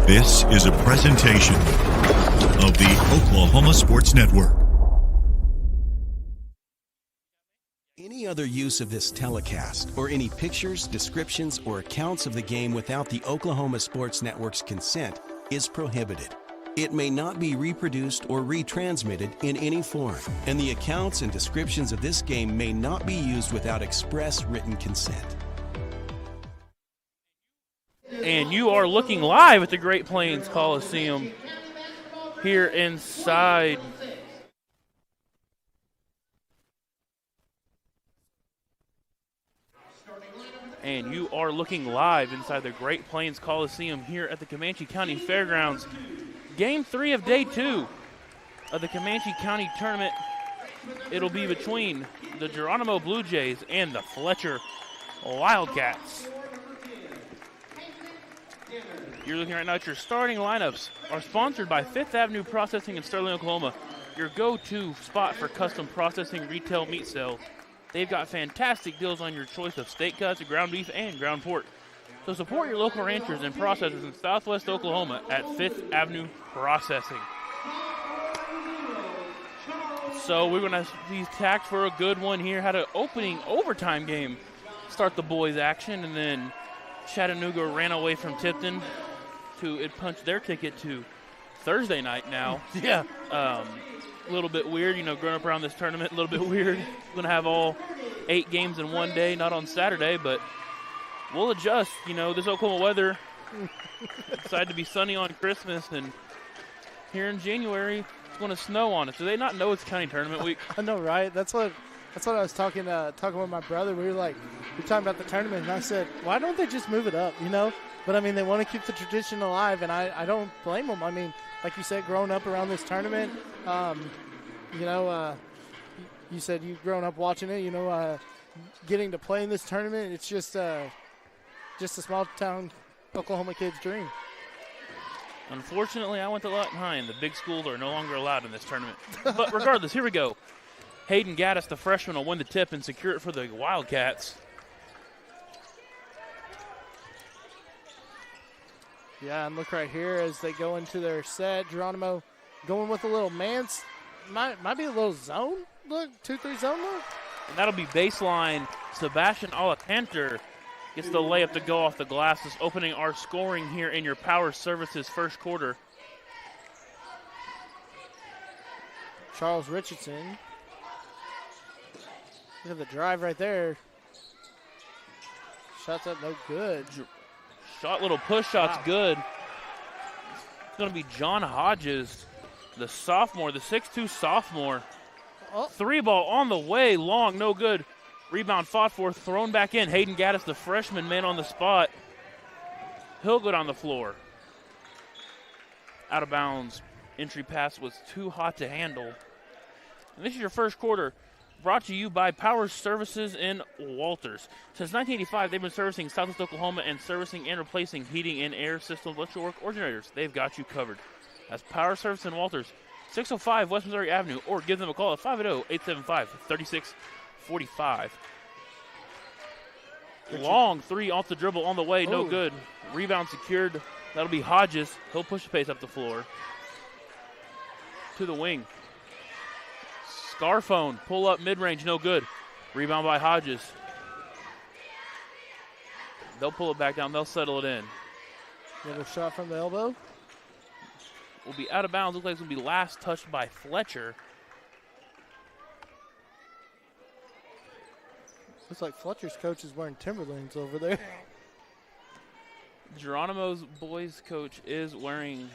This is a presentation of the Oklahoma Sports Network. Any other use of this telecast or any pictures, descriptions, or accounts of the game without the Oklahoma Sports Network's consent is prohibited. It may not be reproduced or retransmitted in any form, and the accounts and descriptions of this game may not be used without express written consent. And you are looking live at the Great Plains Coliseum here inside. And you are looking live inside the Great Plains Coliseum here at the Comanche County Fairgrounds. Game 3 of Day 2 of the Comanche County Tournament. It'll be between the Geronimo Blue Jays and the Fletcher Wildcats. You're looking right now at your starting lineups are sponsored by 5th Avenue Processing in Sterling, Oklahoma, your go-to spot for custom processing retail meat sales. They've got fantastic deals on your choice of steak cuts, ground beef, and ground pork. So support your local ranchers and processors in Southwest Oklahoma at 5th Avenue Processing. So we're going to be tacked for a good one here. Had an opening overtime game start the boys' action, and then Chattanooga ran away from Tipton it punched their ticket to Thursday night now. Yeah. A little bit weird, growing up around this tournament, a little bit weird. Going to have all 8 games in one day, not on Saturday, but we'll adjust. This Oklahoma weather decided to be sunny on Christmas, and here in January, it's going to snow on us. Do they not know it's county tournament week? I know, right? That's what I was talking with my brother. We were talking about the tournament, and I said, why don't they just move it up, But, I mean, they want to keep the tradition alive, and I don't blame them. I mean, like you said, growing up around this tournament, you said you've grown up watching it, getting to play in this tournament, it's just a small-town Oklahoma kid's dream. Unfortunately, I went to Lawton High, and the big schools are no longer allowed in this tournament. But regardless, here we go. Hayden Gaddis, the freshman, will win the tip and secure it for the Wildcats. Yeah, and look right here as they go into their set. Geronimo going with a little might be a little zone look, 2-3 zone look. And that'll be baseline. Sebastian Alacanter gets the layup to go off the glasses, opening our scoring here in your Power Services first quarter. Charles Richardson. Look at the drive right there. Shots up, no good. Little push shot's good. It's going to be John Hodges, the sophomore, the 6'2 sophomore. Oh. 3-ball on the way, long, no good. Rebound fought for, thrown back in. Hayden Gaddis, the freshman, man on the spot. He'll go down the floor. Out of bounds. Entry pass was too hot to handle. And this is your first quarter. Brought to you by Power Services in Walters. Since 1985, they've been servicing Southwest Oklahoma and servicing and replacing heating and air systems, electrical work, or generators. They've got you covered. That's Power Services in Walters, 605 West Missouri Avenue, or give them a call at 580-875-3645. Long three off the dribble on the way, no good. Rebound secured. That'll be Hodges. He'll push the pace up the floor. To the wing. Scarphone, pull up mid-range, no good. Rebound by Hodges. They'll pull it back down. They'll settle it in. Another shot from the elbow. Will be out of bounds. Looks like it's going to be last touched by Fletcher. Looks like Fletcher's coach is wearing Timberlands over there. Geronimo's boys coach is wearing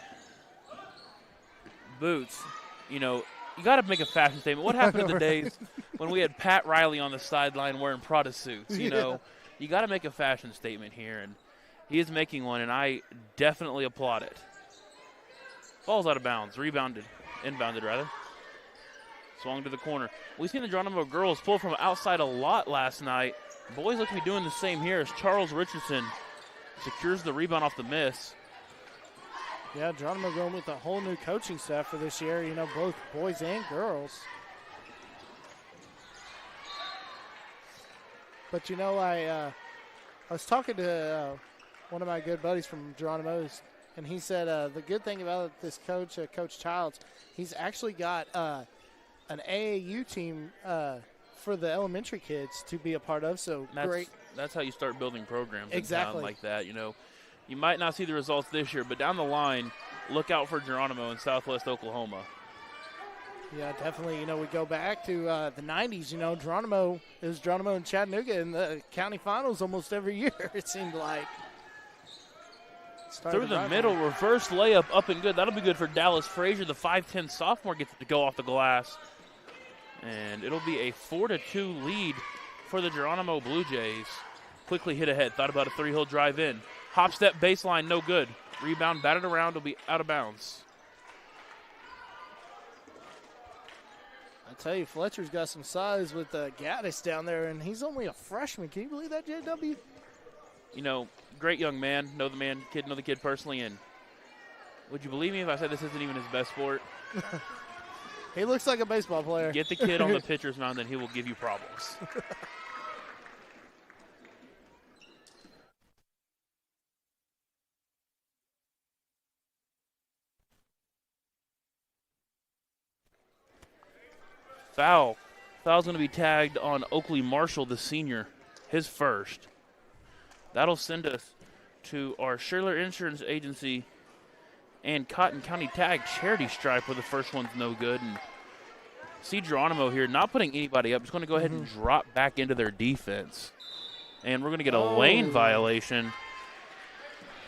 boots. You got to make a fashion statement. What happened to the days when we had Pat Riley on the sideline wearing Prada suits? You got to make a fashion statement here, and he is making one, and I definitely applaud it. Ball's out of bounds. Inbounded rather. Swung to the corner. We've seen the Geronimo girls pull from outside a lot last night. Boys look to be doing the same here as Charles Richardson secures the rebound off the miss. Yeah, Geronimo going with a whole new coaching staff for this year, both boys and girls. But, I was talking to one of my good buddies from Geronimo, and he said the good thing about this coach, Coach Childs, he's actually got an AAU team for the elementary kids to be a part of. So great. That's how you start building programs exactly in town like that. You know, you might not see the results this year, but down the line, look out for Geronimo in Southwest Oklahoma. Yeah, definitely. You know, we go back to the 90s. You know, Geronimo and Chattanooga in the county finals almost every year, it seemed like. Through the middle, reverse layup up and good. That'll be good for Dallas Frazier. The 5'10 sophomore gets it to go off the glass. And it'll be a 4-2 lead for the Geronimo Blue Jays. Quickly hit ahead. Thought about a three. He'll drive in. Hop step baseline, no good. Rebound batted around. Will be out of bounds. I tell you, Fletcher's got some size with Gaddis down there, and he's only a freshman. Can you believe that, JW? You know, great young man. Know the kid personally. And would you believe me if I said this isn't even his best sport? He looks like a baseball player. Get the kid on the pitcher's mound, and he will give you problems. Foul. Foul's going to be tagged on Oakley Marshall, the senior, his first. That'll send us to our Schuyler Insurance Agency and Cotton County Tag charity stripe where the first one's no good. And see Geronimo here not putting anybody up. Just going to go ahead and drop back into their defense. And we're going to get a lane violation.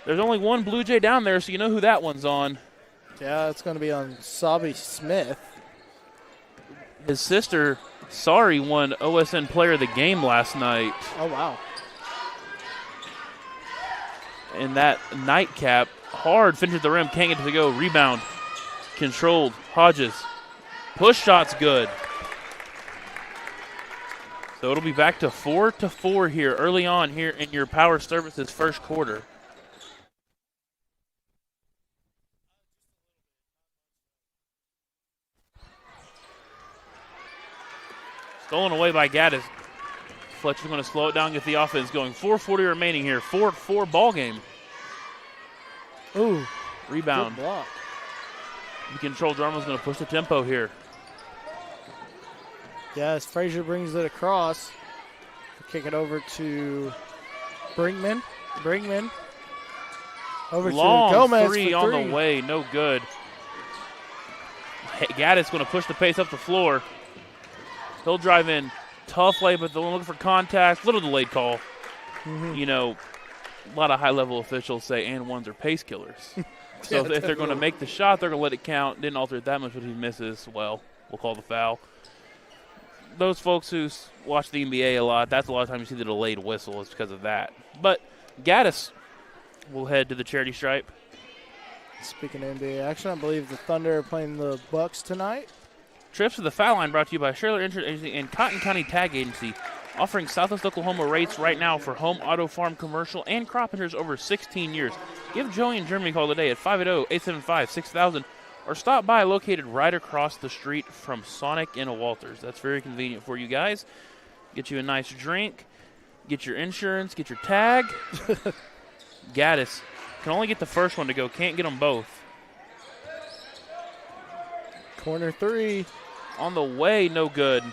There's only one Blue Jay down there, so you know who that one's on. Yeah, it's going to be on Sabi Smith. His sister, Sari, won OSN Player of the Game last night. Oh, wow. And that nightcap, hard, finishes the rim, can't get it to go. Rebound, controlled, Hodges. Push shot's good. So it'll be back to 4-4 here early on here in your Power Services first quarter. Stolen away by Gaddis. Fletcher's going to slow it down, get the offense going. 4:40 remaining here. 4-4 ball game. Ooh. Rebound. Good block. The control Geronimo's going to push the tempo here. Yes, Frazier brings it across. Kick it over to Brinkman. Over Long to Gomez three for on three. the way. No good. Gaddis going to push the pace up the floor. He'll drive in. Tough lay, but they're looking for contact. Little delayed call. You know, a lot of high-level officials say and ones are pace killers. So if they're going to make the shot, they're going to let it count. Didn't alter it that much, but he misses. Well, we'll call the foul. Those folks who watch the NBA a lot, that's a lot of times you see the delayed whistle. It's because of that. But Gaddis will head to the charity stripe. Speaking of NBA action, I believe the Thunder are playing the Bucks tonight. Trips to the foul line brought to you by Schuyler Insurance Agency and Cotton County Tag Agency, offering Southwest Oklahoma rates right now for home, auto, farm, commercial, and crop insurance over 16 years. Give Joey and Jeremy a call today at 580-875-6000 or stop by located right across the street from Sonic in Walters. That's very convenient for you guys. Get you a nice drink, get your insurance, get your tag. Gaddis can only get the first one to go, can't get them both. Corner three. On the way, no good.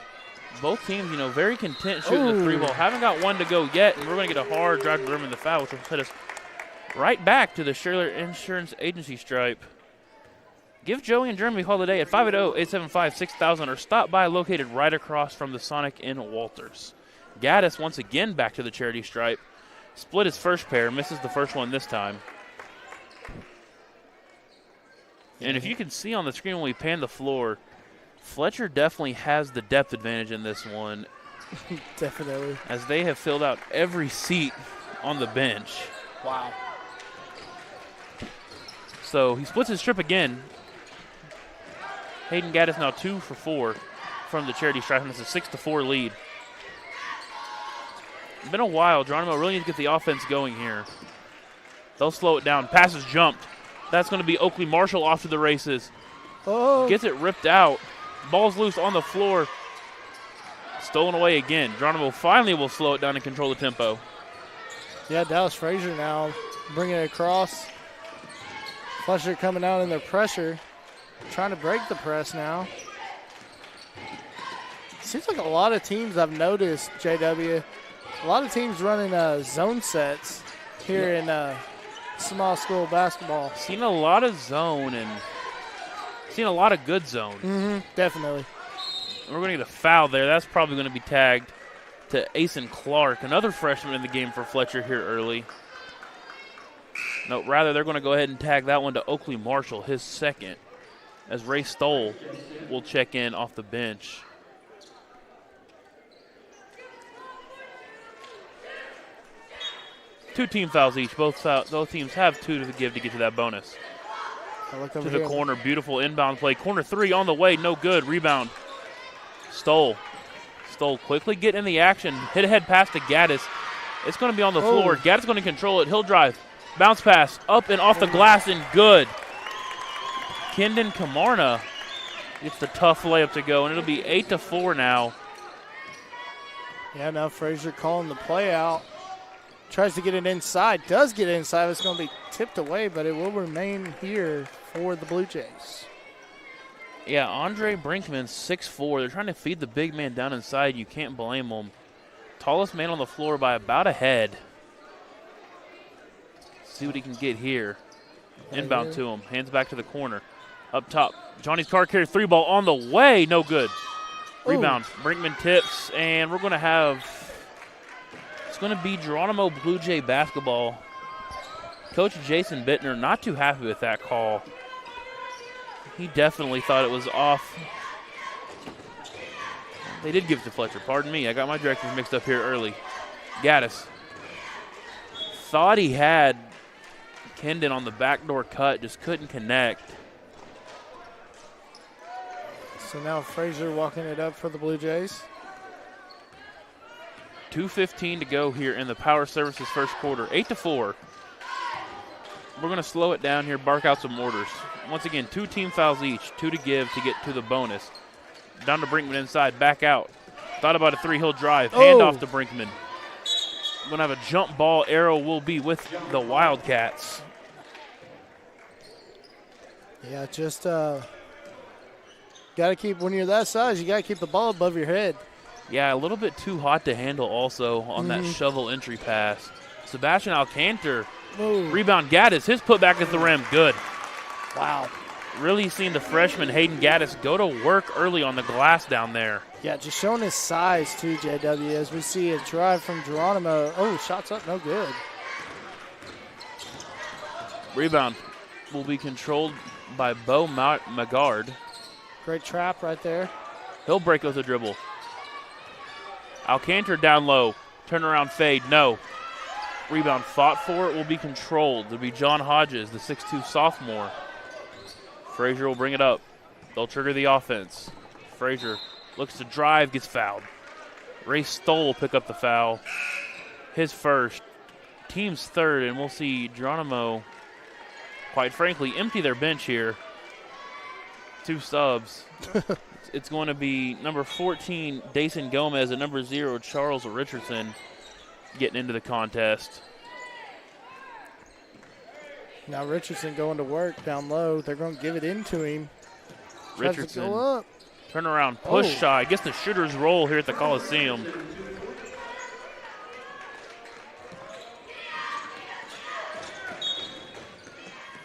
Both teams, you know, very content shooting the three ball. Haven't got one to go yet, and we're going to get a hard drive to the rim in the foul, which will put us right back to the Schuyler Insurance Agency stripe. Give Joey and Jeremy a call today at 580-875-6000 or stop by located right across from the Sonic in Walters. Gaddis once again back to the charity stripe. Split his first pair, misses the first one this time. And if you can see on the screen when we pan the floor, Fletcher definitely has the depth advantage in this one. Definitely. As they have filled out every seat on the bench. Wow. So he splits his trip again. Hayden Gaddis now 2 for 4 from the charity stripe, and it's a 6-4 lead. It's been a while. Geronimo really needs to get the offense going here. They'll slow it down. Passes jumped. That's going to be Oakley Marshall off to the races. Oh. Gets it ripped out. Ball's loose on the floor. Stolen away again. Geronimo finally will slow it down and control the tempo. Yeah, Dallas Frazier now bringing it across. Fletcher coming out in their pressure, trying to break the press now. Seems like a lot of teams I've noticed, JW, a lot of teams running zone sets here in small school basketball. Seen a lot of zone and seen a lot of good zone. Definitely. We're going to get a foul there. That's probably going to be tagged to Asen Clark, another freshman in the game for Fletcher here early. No, rather they're going to go ahead and tag that one to Oakley Marshall, his second, as Ray Stoll will check in off the bench. Two team fouls each. Both teams have two to give to get to that bonus. To the corner, beautiful inbound play. Corner three on the way, no good. Rebound. Stoll quickly get in the action. Hit ahead pass to Gaddis. It's going to be on the floor. Gaddis going to control it. He'll drive. Bounce pass up and off the glass and good. Kendon Camarna gets the tough layup to go, and it'll be 8-4 now. Yeah, now Frazier calling the play out. Tries to get it inside. Does get it inside. It's going to be tipped away, but it will remain here for the Blue Jays. Yeah, Andre Brinkman, 6'4". They're trying to feed the big man down inside. You can't blame them. Tallest man on the floor by about a head. See what he can get here. Inbound to him. Hands back to the corner. Up top. Johnny's car carry three ball on the way. No good. Rebound. Brinkman tips, and we're going to have, it's going to be Geronimo Blue Jay basketball. Coach Jason Bittner not too happy with that call. He definitely thought it was off. They did give it to Fletcher. Pardon me. I got my directions mixed up here early. Gaddis thought he had Kendon on the backdoor cut, just couldn't connect. So now Frazier walking it up for the Blue Jays. 2:15 to go here in the Power Services first quarter. 8-4. We're going to slow it down here, bark out some orders. Once again, two team fouls each, two to give to get to the bonus. Down to Brinkman inside, back out. Thought about a three, he'll drive. Hand off to Brinkman. Going to have a jump ball. Arrow will be with the Wildcats. Yeah, just got to keep, when you're that size, you got to keep the ball above your head. Yeah, a little bit too hot to handle also on that shovel entry pass. Sebastian Alcantar. Rebound Gaddis. His putback at the rim. Good. Wow. Really seen the freshman Hayden Gaddis go to work early on the glass down there. Yeah, just showing his size too, JW, as we see a drive from Geronimo. Oh, shots up, no good. Rebound will be controlled by Bo Magard. Great trap right there. He'll break with a dribble. Alcantar down low. Turnaround fade, no. Rebound fought for, it will be controlled. It'll be John Hodges, the 6'2 sophomore. Frazier will bring it up. They'll trigger the offense. Frazier looks to drive, gets fouled. Ray Stoll will pick up the foul. His first, team's third, and we'll see Geronimo, quite frankly, empty their bench here. Two subs. It's going to be number 14, Dason Gomez, and number 0, Charles Richardson, getting into the contest. Now Richardson going to work down low. They're going to give it into him. Richardson, go up. Turn around, push shy. Gets the shooter's roll here at the Coliseum.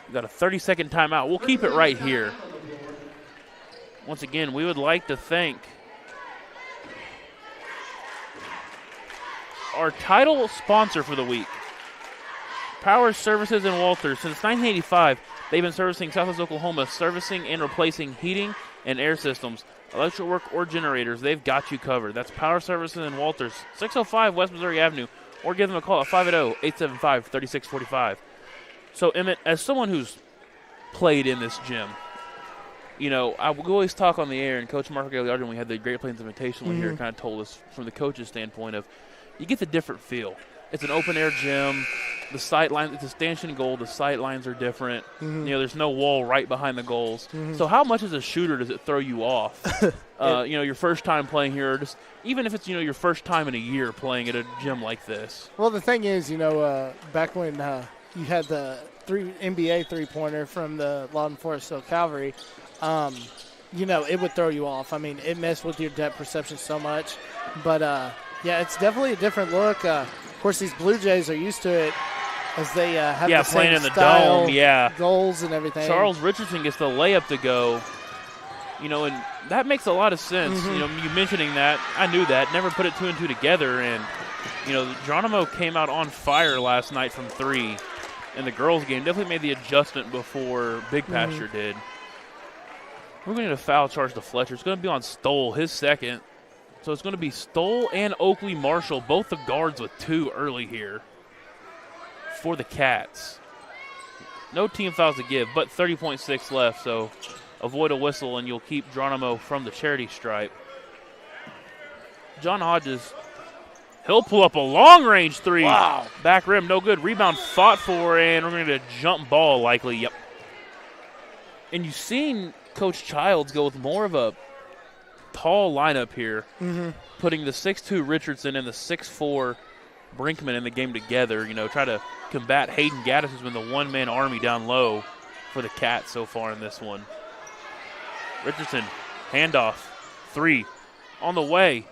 We've got a 30-second timeout. We'll keep it right here. Once again, we would like to thank our title sponsor for the week, Power Services in Walters. Since 1985, they've been servicing Southwest Oklahoma, servicing and replacing heating and air systems, electrical work, or generators. They've got you covered. That's Power Services in Walters, 605 West Missouri Avenue, or give them a call at 580-875-3645. So, Emmett, as someone who's played in this gym, you know, we always talk on the air, and Coach Marco Gagliardi, when we had the Great Plains Invitational here, kind of told us from the coach's standpoint of, you get the different feel. It's an open-air gym. The sight line, it's a stanchion goal. The sight lines are different. You know, there's no wall right behind the goals. So how much as a shooter does it throw you off? You know, your first time playing here, or just even if it's, you know, your first time in a year playing at a gym like this. Well, the thing is, you know, back when you had the NBA three-pointer from the Lawton Forest Hill Cavalry, it would throw you off. I mean, it messed with your depth perception so much. But, it's definitely a different look. Of course, these Blue Jays are used to it as they have the playing same in the style, dome, goals and everything. Charles Richardson gets the layup to go, and that makes a lot of sense. Mm-hmm. You mentioning that, I knew that, never put it two and two together. And, Geronimo came out on fire last night from three in the girls' game. Definitely made the adjustment before Big Pasture did. We're going to get a foul charge to Fletcher. It's going to be on Stoll, his second. So it's going to be Stoll and Oakley Marshall, both the guards with two early here for the Cats. No team fouls to give, but 30.6 left, so avoid a whistle and you'll keep Geronimo from the charity stripe. John Hodges, he'll pull up a long-range three. Wow. Back rim, no good. Rebound fought for, and we're going to jump ball likely. Yep. And you've seen Coach Childs go with more of a tall lineup here, putting the 6'2 Richardson and the 6'4 Brinkman in the game together, try to combat Hayden Gaddis, who's been the one-man army down low for the Cats so far in this one. Richardson, handoff, three, on the way.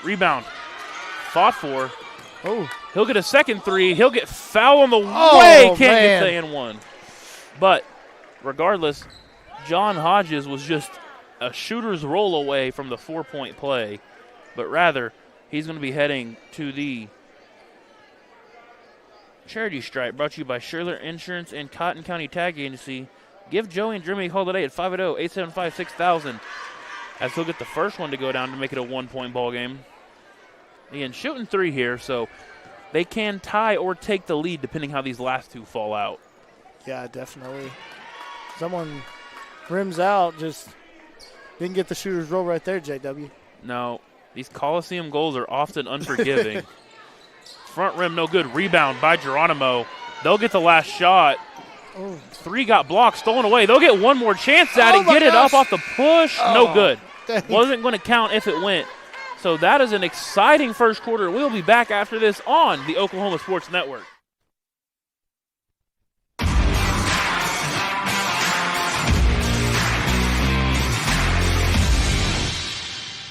Rebound, fought for. Oh, He'll get a second three. He'll get foul on the way. Can't get the and one. But regardless, John Hodges was just a shooter's roll away from the 4-point play, but rather he's going to be heading to the charity stripe, brought to you by Schurler Insurance and Cotton County Tag Agency. Give Joey and Jimmy a call today at 580-875-6000 as he'll get the first one to go down to make it a 1-point ball game. Again, shooting three here, so they can tie or take the lead depending how these last two fall out. yeah, definitely. Someone rims out, just didn't get the shooter's roll right there, JW. No, these Coliseum goals are often unforgiving. Front rim, no good. Rebound by Geronimo. They'll get the last shot. Oh. Three got blocked, stolen away. They'll get one more chance at it. Get it up off the push. No good. Dang. Wasn't going to count if it went. So that is an exciting first quarter. We'll be back after this on the Oklahoma Sports Network.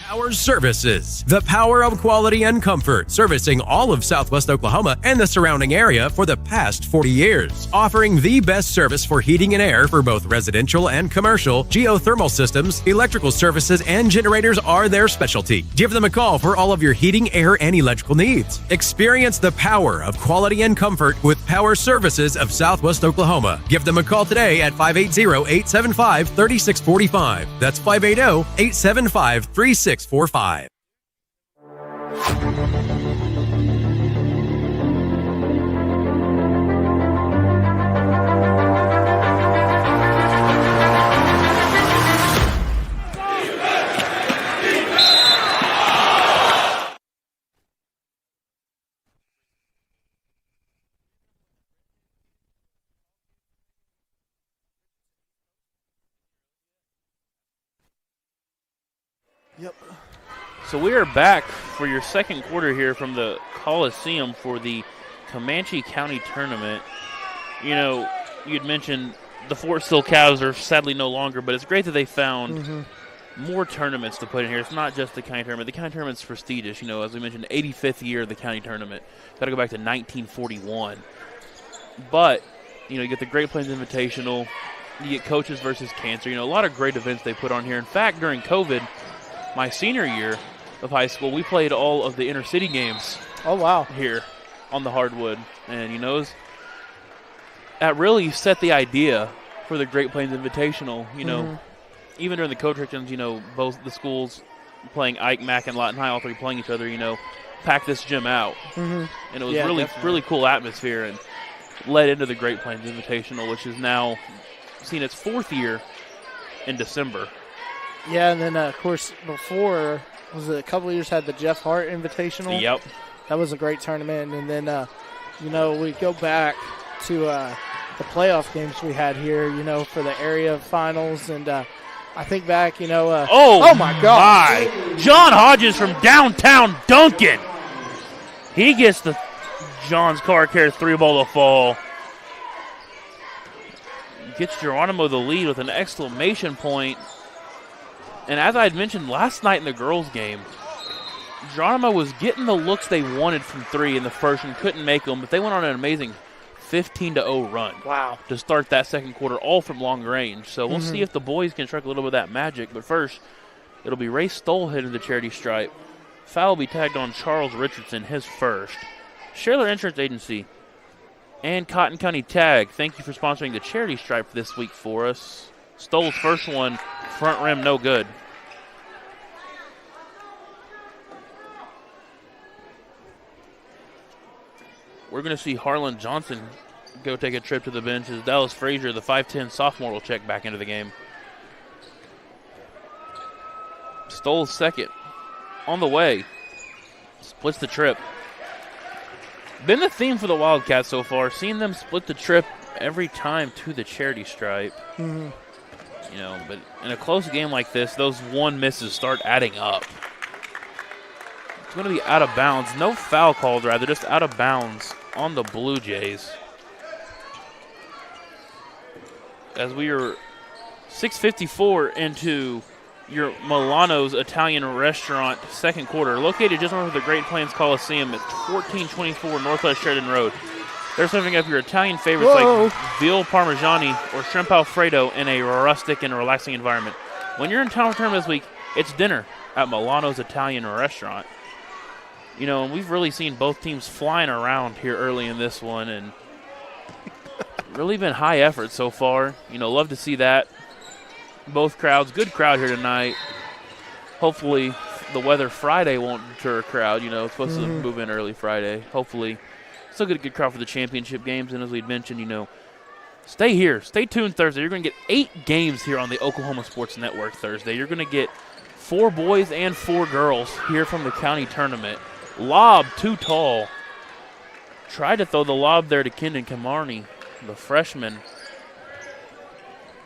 Power Services, the power of quality and comfort, servicing all of Southwest Oklahoma and the surrounding area for the past 40 years. Offering the best service for heating and air for both residential and commercial, geothermal systems, electrical services, and generators are their specialty. Give them a call for all of your heating, air, and electrical needs. Experience the power of quality and comfort with Power Services of Southwest Oklahoma. Give them a call today at 580-875-3645. That's 580-875-3645. Yep. So we are back for your second quarter here from the Coliseum for the Comanche County Tournament. You'd mentioned the Forest Hill Cows are sadly no longer, but it's great that they found more tournaments to put in here. It's not just the county tournament. The county tournament's prestigious. As we mentioned, 85th year of the county tournament. Got to go back to 1941. But, you get the Great Plains Invitational. You get Coaches versus Cancer. A lot of great events they put on here. In fact, during COVID, my senior year of high school, we played all of the inter-city games. Oh, wow. Here on the hardwood. And, that really set the idea for the Great Plains Invitational. Even during the coach restrictions, both the schools playing Ike, Mack, and Lawton High, all three playing each other, packed this gym out. And it was really cool atmosphere and led into the Great Plains Invitational, which is now seen its fourth year in December. Yeah, and then, of course, before, was it a couple of years, had the Jeff Hart Invitational? Yep. That was a great tournament. And then, we go back to the playoff games we had here, for the area finals. And I think back, oh my God. John Hodges from downtown Duncan. He gets the John's Car Care three ball to fall. gets Geronimo the lead with an exclamation point. And as I had mentioned last night in the girls' game, Geronimo was getting the looks they wanted from three in the first and couldn't make them, but they went on an amazing 15-0 run. Wow. To start that second quarter, all from long range. So we'll see if the boys can strike a little bit of that magic. But first, it'll be Ray Stoll hitting the charity stripe. Foul will be tagged on Charles Richardson, his first. Shaler Insurance Agency and Cotton County Tag, thank you for sponsoring the charity stripe this week for us. Stoll's first one, front rim, no good. We're going to see Harlan Johnson go take a trip to the bench as Dallas Frazier, the 5'10 sophomore, will check back into the game. Stoll's second. On the way. Splits the trip. Been the theme for the Wildcats so far, seeing them split the trip every time to the charity stripe. You know, but in a close game like this, those one misses start adding up. It's going to be out of bounds. No foul called, rather, just out of bounds on the Blue Jays. As we are 6:54 into your Milano's Italian Restaurant second quarter, located just north of the Great Plains Coliseum at 1424 Northwest Sheridan Road. They're serving up your Italian favorites like veal parmigiani or shrimp alfredo in a rustic and relaxing environment. When you're in town for tournament this week, it's dinner at Milano's Italian Restaurant. You know, and we've really seen both teams flying around here early in this one, and really been high effort so far. You know, love to see that. Both crowds, good crowd here tonight. Hopefully the weather Friday won't deter a crowd. You know, it's supposed to move in early Friday. Hopefully still get a good crowd for the championship games. And as we'd mentioned, you know, stay here. Stay tuned Thursday. You're going to get 8 games here on the Oklahoma Sports Network Thursday. You're going to get 4 boys and 4 girls here from the county tournament. Lob too tall. Tried to throw the lob there to Kendon Camarney, the freshman.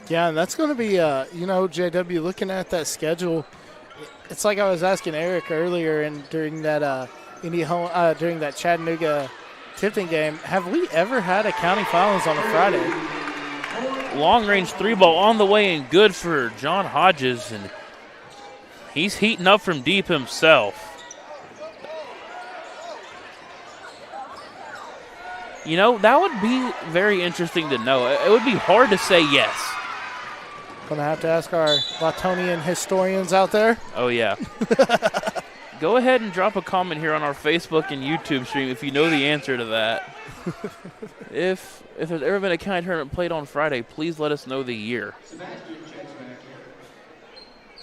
Yeah, and that's going to be, you know, JW, looking at that schedule, it's like I was asking Eric earlier and during that during that Chattanooga-Tipton game, have we ever had a county finals on a Friday? Long-range 3-ball on the way and good for John Hodges, and he's heating up from deep himself. You know, that would be very interesting to know. It would be hard to say yes. Gonna have to ask our Latonian historians out there. Oh, yeah. Go ahead and drop a comment here on our Facebook and YouTube stream if you know the answer to that. If there's ever been a county tournament played on Friday, please let us know the year.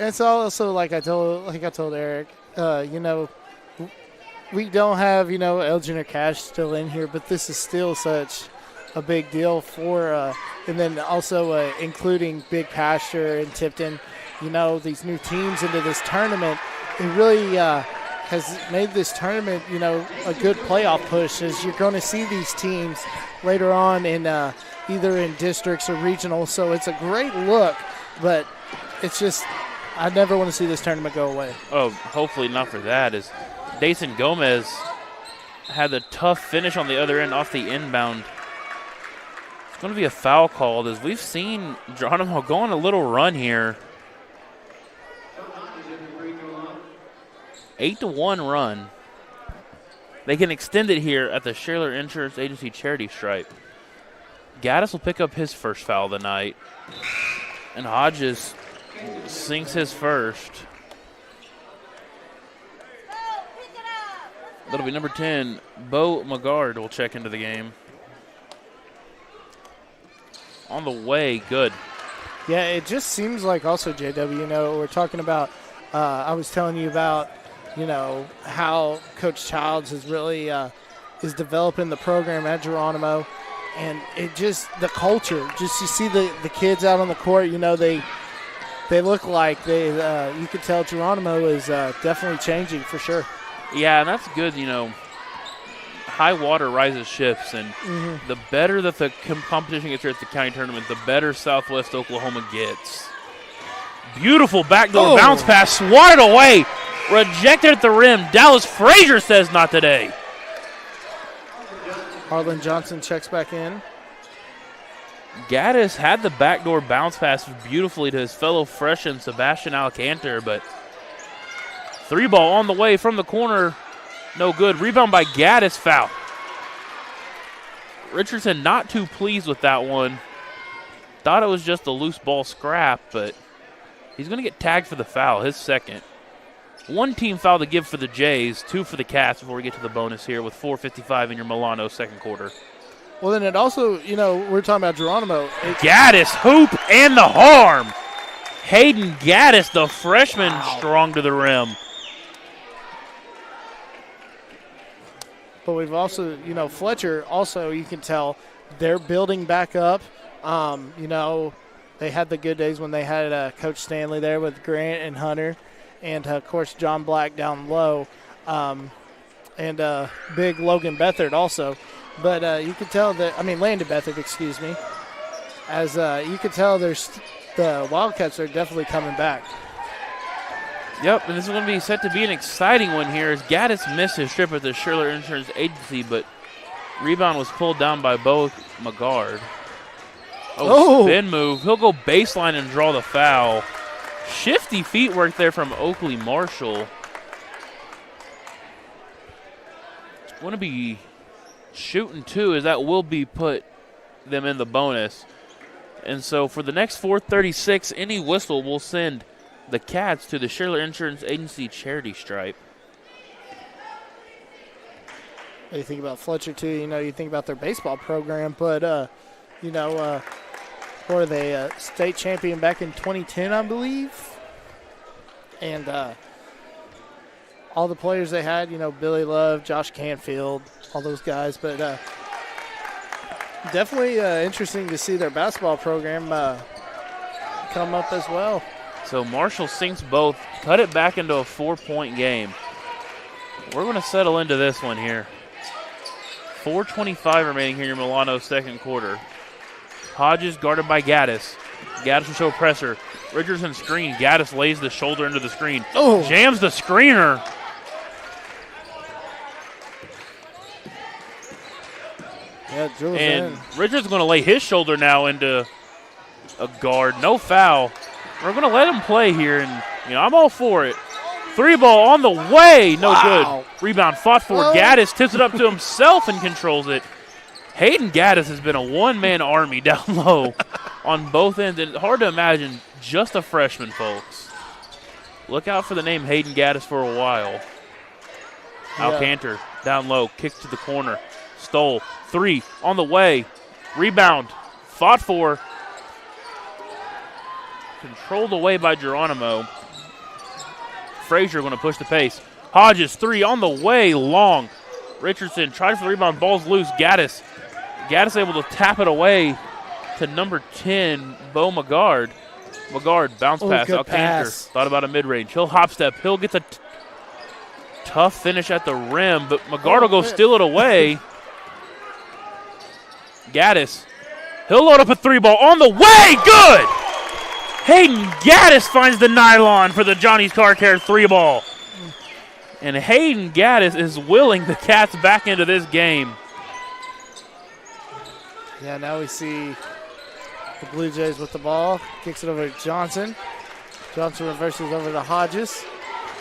And it's also like I told Eric, you know, we don't have, you know, Elgin or Cash still in here, but this is still such a big deal for, and then also including Big Pasture and Tipton, you know, these new teams into this tournament. It really has made this tournament, you know, a good playoff push, as you're going to see these teams later on in either in districts or regional. So it's a great look, but it's just, I never want to see this tournament go away. Oh, hopefully not for that. As Dason Gomez had a tough finish on the other end off the inbound. It's going to be a foul called as we've seen Geronimo go on a little run here. 8-1 run. They can extend it here at the Shaler Insurance Agency charity stripe. Gaddis will pick up his first foul of the night. And Hodges sinks his first. That'll be number 10, Bo Magard will check into the game. On the way, good. Yeah, it just seems like also, JW, you know, we're talking about, I was telling you about, you know, how Coach Childs is really is developing the program at Geronimo. And it just, the culture, just you see the kids out on the court, you know, they look like you could tell Geronimo is definitely changing for sure. Yeah, and that's good, you know. High water rises ships, and the better that the competition gets here at the county tournament, the better Southwest Oklahoma gets. Beautiful backdoor bounce pass, swatted away, rejected at the rim. Dallas Frazier says not today. Harlan Johnson checks back in. Gaddis had the backdoor bounce pass beautifully to his fellow freshman Sebastian Alcantar, but 3-ball on the way from the corner. No good. Rebound by Gaddis, foul. Richardson not too pleased with that one. Thought it was just a loose ball scrap, but he's going to get tagged for the foul, his second. One team foul to give for the Jays, 2 for the Cats before we get to the bonus here with 4:55 in your Milano second quarter. Well, then it also, we're talking about Geronimo. Gaddis, hoop, and the harm. Hayden Gaddis, the freshman, strong to the rim. But we've also, Fletcher also, you can tell, they're building back up. They had the good days when they had Coach Stanley there with Grant and Hunter and, of course, John Black down low and big Logan Bethard also. But you could tell that, Landon Bethard, excuse me. As you could tell, the Wildcats are definitely coming back. Yep, and this is going to be set to be an exciting one here as Gaddis missed his trip at the Schiller Insurance Agency, but rebound was pulled down by Bo McGard. Spin move. He'll go baseline and draw the foul. Shifty feet work there from Oakley Marshall. It's going to be shooting 2 as that will be put them in the bonus. And so for the next 4:36, any whistle will send the Cats to the Schiller Insurance Agency charity stripe. You think about Fletcher, too. You think about their baseball program. But, were they state champion back in 2010, I believe? And all the players they had, Billy Love, Josh Canfield, all those guys. But definitely interesting to see their basketball program come up as well. So Marshall sinks both, cut it back into a 4-point game. We're going to settle into this one here. 4:25 remaining here in your Milano second quarter. Hodges guarded by Gaddis. Gaddis will show pressure. Richardson screen. Gaddis lays the shoulder into the screen. Jams the screener. Yeah, drills and in. Richardson's going to lay his shoulder now into a guard. No foul. We're going to let him play here, and I'm all for it. 3-ball on the way. No good. Rebound fought for. Gaddis tips it up to himself and controls it. Hayden Gaddis has been a one-man army down low on both ends. And hard to imagine just a freshman, folks. Look out for the name Hayden Gaddis for a while. Alcantar down low. Kicks to the corner. Stole. 3 on the way. Rebound. Fought for. Controlled away by Geronimo. Frazier going to push the pace. Hodges, 3 on the way, long. Richardson tries for the rebound, ball's loose. Gaddis able to tap it away to number 10, Bo McGard. McGard, bounce pass. Alcantar thought about a mid-range. He'll hop step. He'll get the tough finish at the rim, but McGard will go steal it away. Gaddis, he'll load up a 3-ball on the way. Good! Hayden Gaddis finds the nylon for the Johnny's Car Care 3-ball. And Hayden Gaddis is willing the Cats back into this game. Yeah, now we see the Blue Jays with the ball. Kicks it over to Johnson. Johnson reverses over to Hodges.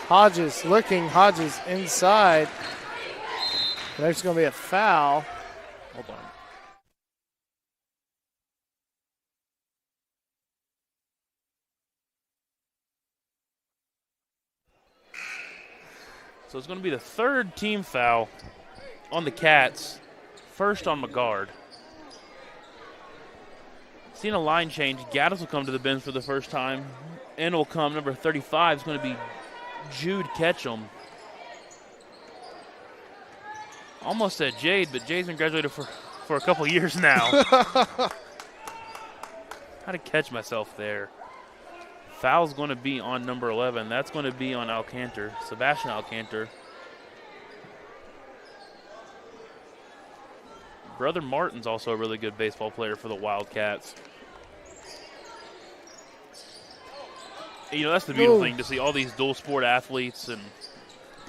Hodges looking. Hodges inside. There's going to be a foul. Hold on. So it's going to be the third team foul on the Cats. First on McGard. Seeing a line change. Gaddis will come to the bench for the first time. And will come number 35. It's going to be Jude Ketchum. Almost said Jade, but Jade's been graduated for a couple years now. How to catch myself there. Foul's going to be on number 11. That's going to be on Alcantar, Sebastian Alcantar. Brother Martin's also a really good baseball player for the Wildcats. That's the beautiful thing to see all these dual sport athletes, and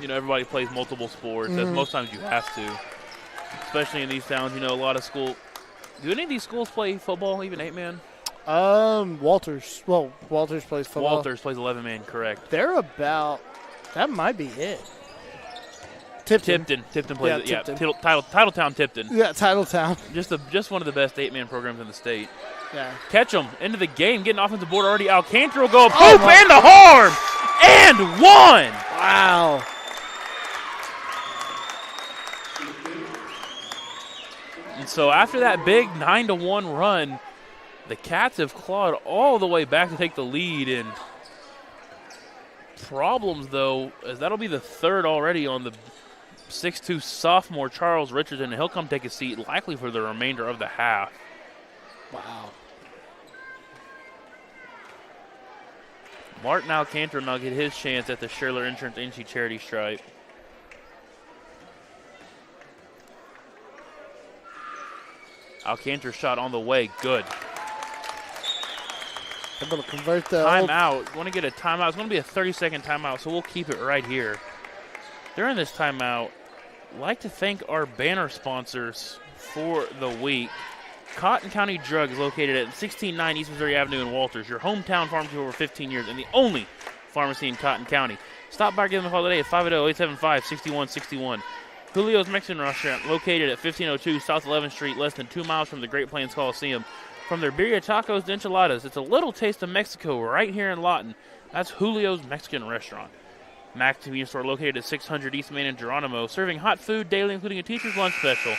everybody plays multiple sports. As most times you have to, especially in these towns. A lot of Do any of these schools play football, even 8-man? Walters. Well, Walters plays football. Walters plays 11-man, correct. They're about – that might be it. Tipton plays it. Yeah, Tipton. Titletown Tipton. Yeah, Titletown. Just one of the best 8-man programs in the state. Yeah. Catch them into the game, getting offensive board already. Alcantara will go up, hoop and the harm, and one. Wow. And so after that big 9-1 run, the Cats have clawed all the way back to take the lead. And problems, though, as that'll be the third already on the 6'2 sophomore Charles Richardson, and he'll come take a seat likely for the remainder of the half. Wow. Martin Alcantara now get his chance at the Schuyler Insurance Agency charity stripe. Alcantara shot on the way, good. Able to convert the timeout. Want to get a timeout. It's going to be a 30-second timeout, so we'll keep it right here. During this timeout, I'd like to thank our banner sponsors for the week. Cotton County Drug is located at 169 East Missouri Avenue in Walters, your hometown pharmacy for over 15 years and the only pharmacy in Cotton County. Stop by, give them a call today at 580-875-6161. Julio's Mexican Restaurant, located at 1502 South 11th Street, less than 2 miles from the Great Plains Coliseum. From their birria tacos to enchiladas, it's a little taste of Mexico right here in Lawton. That's Julio's Mexican Restaurant. Mac's Convenience Store, located at 600 East Main in Geronimo, serving hot food daily, including a teacher's lunch special.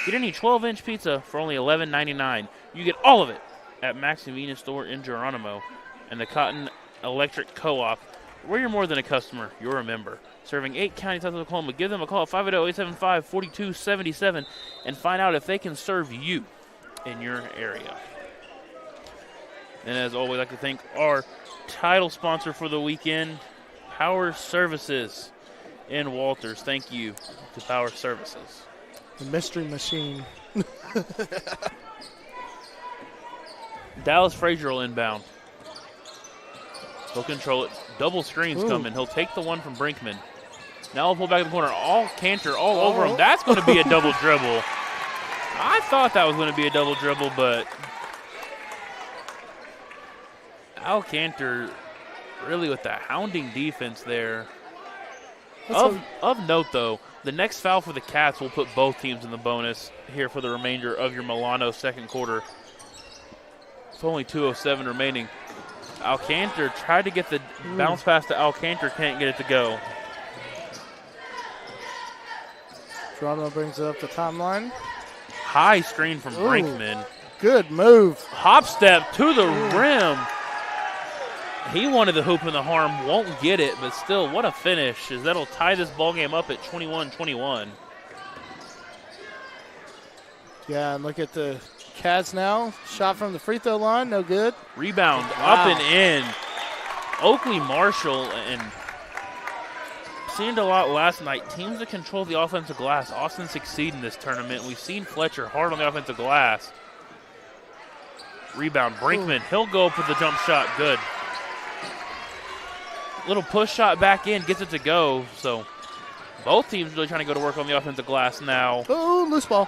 Get any 12-inch pizza for only $11.99. You get all of it at Mac's Convenience Store in Geronimo. And the Cotton Electric Co-op, where you're more than a customer, you're a member. Serving 8 counties south of Oklahoma. Give them a call at 580-875-4277 and find out if they can serve you in your area. And as always, I'd like to thank our title sponsor for the weekend, Power Services in Walters. Thank you to Power Services. The mystery machine. Dallas Frazier will inbound. He'll control it. Double screens coming. He'll take the one from Brinkman. Now he'll pull back in the corner. Alcantara all over him. That's going to be a double dribble. I thought that was going to be a double dribble, but Alcantara really with the hounding defense there. Of note, though, the next foul for the Cats will put both teams in the bonus here for the remainder of your Milano second quarter. It's only 2:07 remaining. Alcantara tried to get the bounce pass to Alcantara, can't get it to go. Geronimo brings it up the timeline. High screen from Brinkman. Good move. Hop step to the rim. He wanted the hoop in the harm, won't get it, but still, what a finish, as that'll tie this ball game up at 21-21. Yeah, and look at the Cats now. Shot from the free throw line, no good. Rebound up and in. Oakley Marshall, and seen it a lot last night. Teams that control the offensive glass often succeed in this tournament. We've seen Fletcher hard on the offensive glass. Rebound, Brinkman, he'll go up with the jump shot, good. Little push shot back in, gets it to go. So both teams really trying to go to work on the offensive glass now. Oh, loose ball.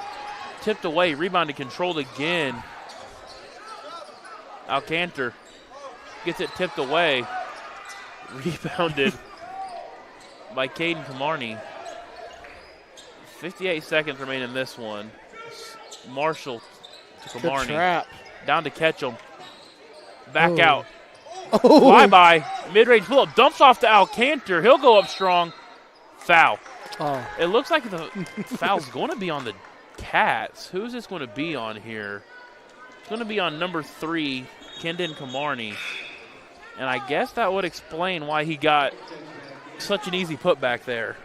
Tipped away, rebounded, controlled again. Alcantara gets it tipped away. Rebounded by Caden Camarney. 58 seconds remain in this one. Marshall to Camarney. Good trap. Down to Ketchum. Back out. Fly-by. Mid-range pull-up. Dumps off to Alcantara. He'll go up strong. Foul. Oh. It looks like the foul's going to be on the Cats. Who's this going to be on here? It's going to be on number 3, Kendon Camarney. And I guess that would explain why he got such an easy putback there.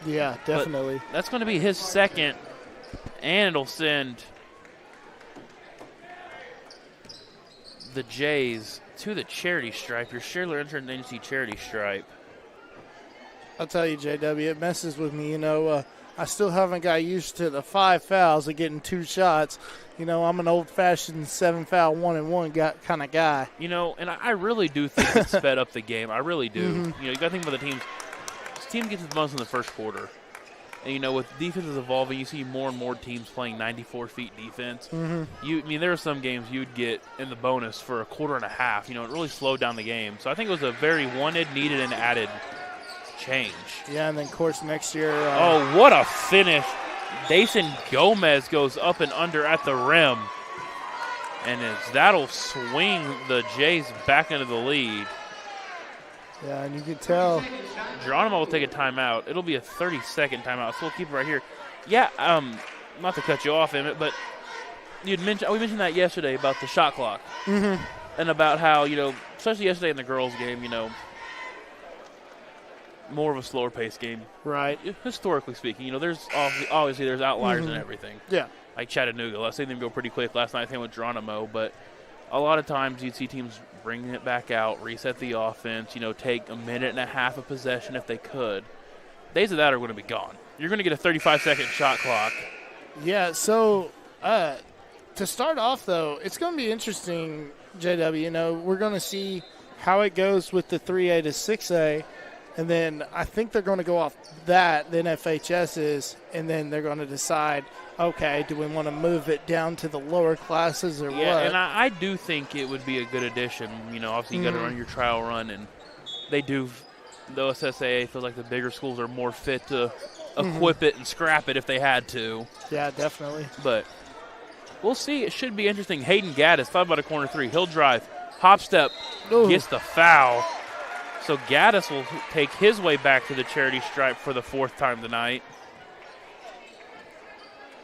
Yeah, definitely. But that's going to be his second, and it'll send the Jays to the charity stripe, your Schuyler Insurance Agency charity stripe. I'll tell you, JW, it messes with me. You know, I still haven't got used to the 5 fouls of getting 2 shots. You know, I'm an old-fashioned 7-foul 1-and-1 kind of guy. You know, and I really do think it sped up the game. I really do. Mm-hmm. You know, you got to think about the teams. This team gets the most in the first quarter. And, with defenses evolving, you see more and more teams playing 94 feet defense. Mm-hmm. There are some games you'd get in the bonus for a quarter and a half. It really slowed down the game. So I think it was a very wanted, needed, and added change. Yeah, and then, of course, next year. Oh, what a finish. Dason Gomez goes up and under at the rim. And that'll swing the Jays back into the lead. Yeah, and you can tell. Geronimo will take a timeout. It'll be a 30-second timeout, so we'll keep it right here. Yeah, not to cut you off, Emmett, but we mentioned that yesterday about the shot clock. Mm-hmm. And about how, especially yesterday in the girls' game, more of a slower paced game. Right. Historically speaking, there's obviously there's outliers and everything. Yeah. Like Chattanooga. Let's say them go pretty quick last night, same with Geronimo, but a lot of times you'd see teams bringing it back out, reset the offense, take a minute and a half of possession if they could. Days of that are going to be gone. You're going to get a 35-second shot clock. Yeah, so to start off, though, it's going to be interesting, JW. We're going to see how it goes with the 3A to 6A, and then I think they're going to go off that, then FHS is, and then they're going to decide, okay, do we want to move it down to the lower classes or what? Yeah, and I do think it would be a good addition. Obviously you got to run your trial run, and they do. The OSSAA feels like the bigger schools are more fit to equip it and scrap it if they had to. Yeah, definitely. But we'll see. It should be interesting. Hayden Gaddis, thought about a corner three. He'll drive, hop step, gets the foul. So Gaddis will take his way back to the charity stripe for the fourth time tonight.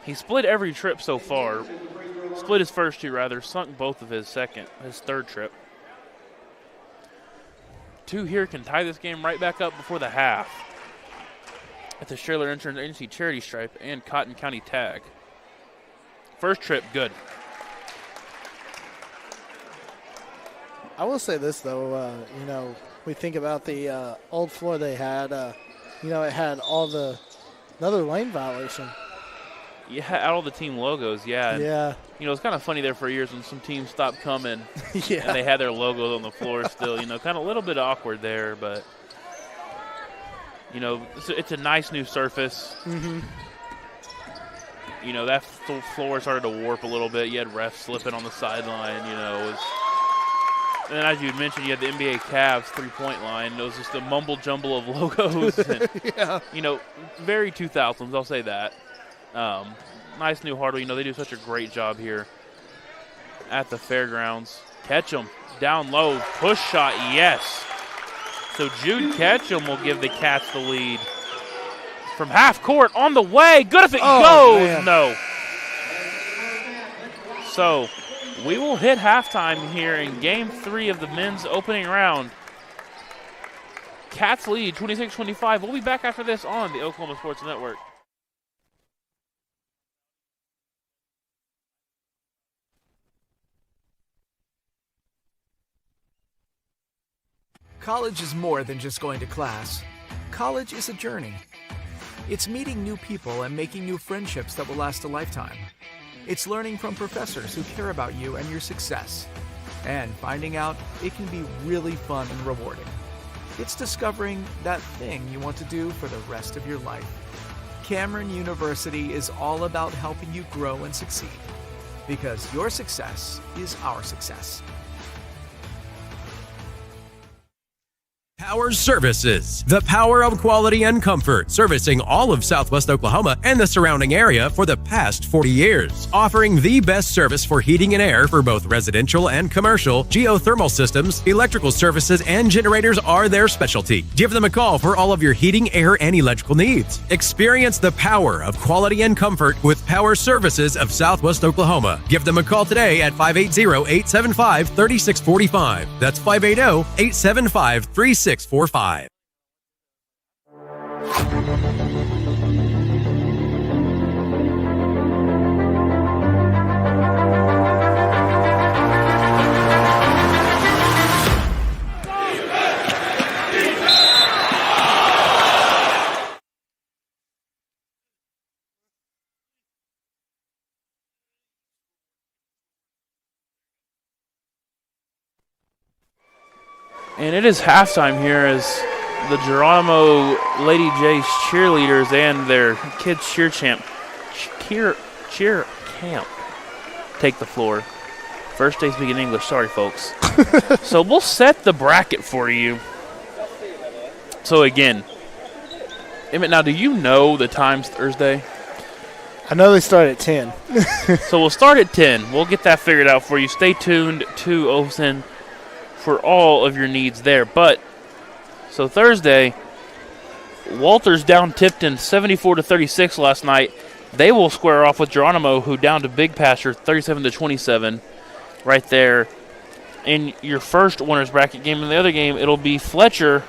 He split every trip so far. Split his first two, rather. Sunk both of his third trip. Two here can tie this game right back up before the half at the Schuyler Insurance Agency charity stripe and Cotton County tag. First trip, good. I will say this, though. We think about the old floor they had. It had another lane violation. Yeah, all the team logos, yeah. And, yeah. It's kind of funny there for years when some teams stopped coming yeah. and they had their logos on the floor still. Kind of a little bit awkward there, but, it's a nice new surface. Mm-hmm. That floor started to warp a little bit. You had refs slipping on the sideline, And then, as you had mentioned, you had the NBA Cavs three-point line. It was just a mumble-jumble of logos. And, yeah. Very 2000s, I'll say that. Nice new hardware. They do such a great job here at the fairgrounds. Ketchum down low. Push shot, yes. So Jude Ketchum will give the Cats the lead. From half court, on the way. Good if it goes. Man. No. So we will hit halftime here in Game 3 of the men's opening round. Cats lead 26-25. We'll be back after this on the Oklahoma Sports Network. College is more than just going to class. College is a journey. It's meeting new people and making new friendships that will last a lifetime. It's learning from professors who care about you and your success. And finding out it can be really fun and rewarding. It's discovering that thing you want to do for the rest of your life. Cameron University is all about helping you grow and succeed. Because your success is our success. Power Services, the power of quality and comfort, servicing all of Southwest Oklahoma and the surrounding area for the past 40 years. Offering the best service for heating and air for both residential and commercial, geothermal systems, electrical services, and generators are their specialty. Give them a call for all of your heating, air, and electrical needs. Experience the power of quality and comfort with Power Services of Southwest Oklahoma. Give them a call today at 580-875-3645. That's 580-875-3645. And it is halftime here as the Geronimo Lady J's cheerleaders and their kids cheer camp take the floor. First day speaking English. Sorry, folks. So we'll set the bracket for you. So again, Emmett, now do you know the times Thursday? I know they start at 10. So we'll start at 10. We'll get that figured out for you. Stay tuned to OSIN for all of your needs there. But so Thursday, Walters down Tipton 74-36 last night. They will square off with Geronimo, who down to Big Pasture 37-27 right there in your first winners bracket game. In the other game, it'll be Fletcher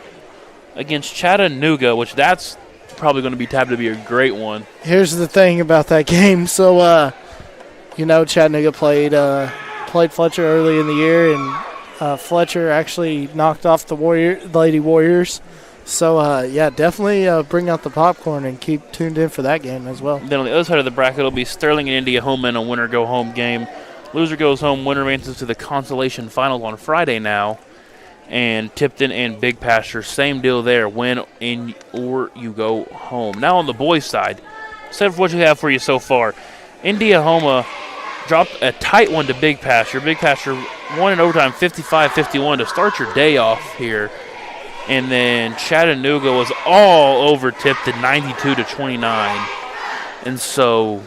against Chattanooga, which that's probably going to be tabbed to be a great one. Here's the thing about that game. So, Chattanooga played Fletcher early in the year, and Fletcher actually knocked off the Lady Warriors. So, definitely bring out the popcorn and keep tuned in for that game as well. Then on the other side of the bracket, it'll be Sterling and India home in a winner-go-home game. Loser goes home. Winner advances to the consolation finals on Friday now. And Tipton and Big Pasture, same deal there. Win in or you go home. Now on the boys' side, instead of what you have for you so far, Indiahoma dropped a tight one to Big Pasture. Big Pasture won in overtime 55-51 to start your day off here. And then Chattanooga was all over Tipton 92-29. And so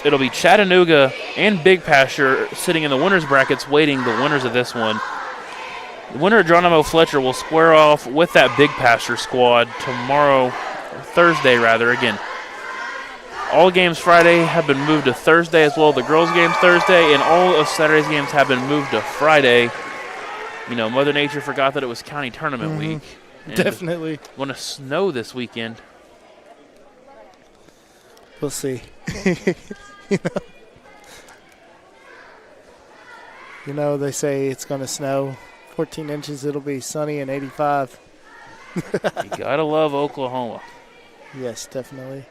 it'll be Chattanooga and Big Pasture sitting in the winners brackets waiting the winners of this one. The winner of Geronimo Fletcher will square off with that Big Pasture squad Thursday. Again, all games Friday have been moved to Thursday as well. The girls' games Thursday, and all of Saturday's games have been moved to Friday. Mother Nature forgot that it was county tournament week. Definitely. Going to snow this weekend. We'll see. They say it's going to snow 14 inches. It'll be sunny and 85. You got to love Oklahoma. Yes, definitely.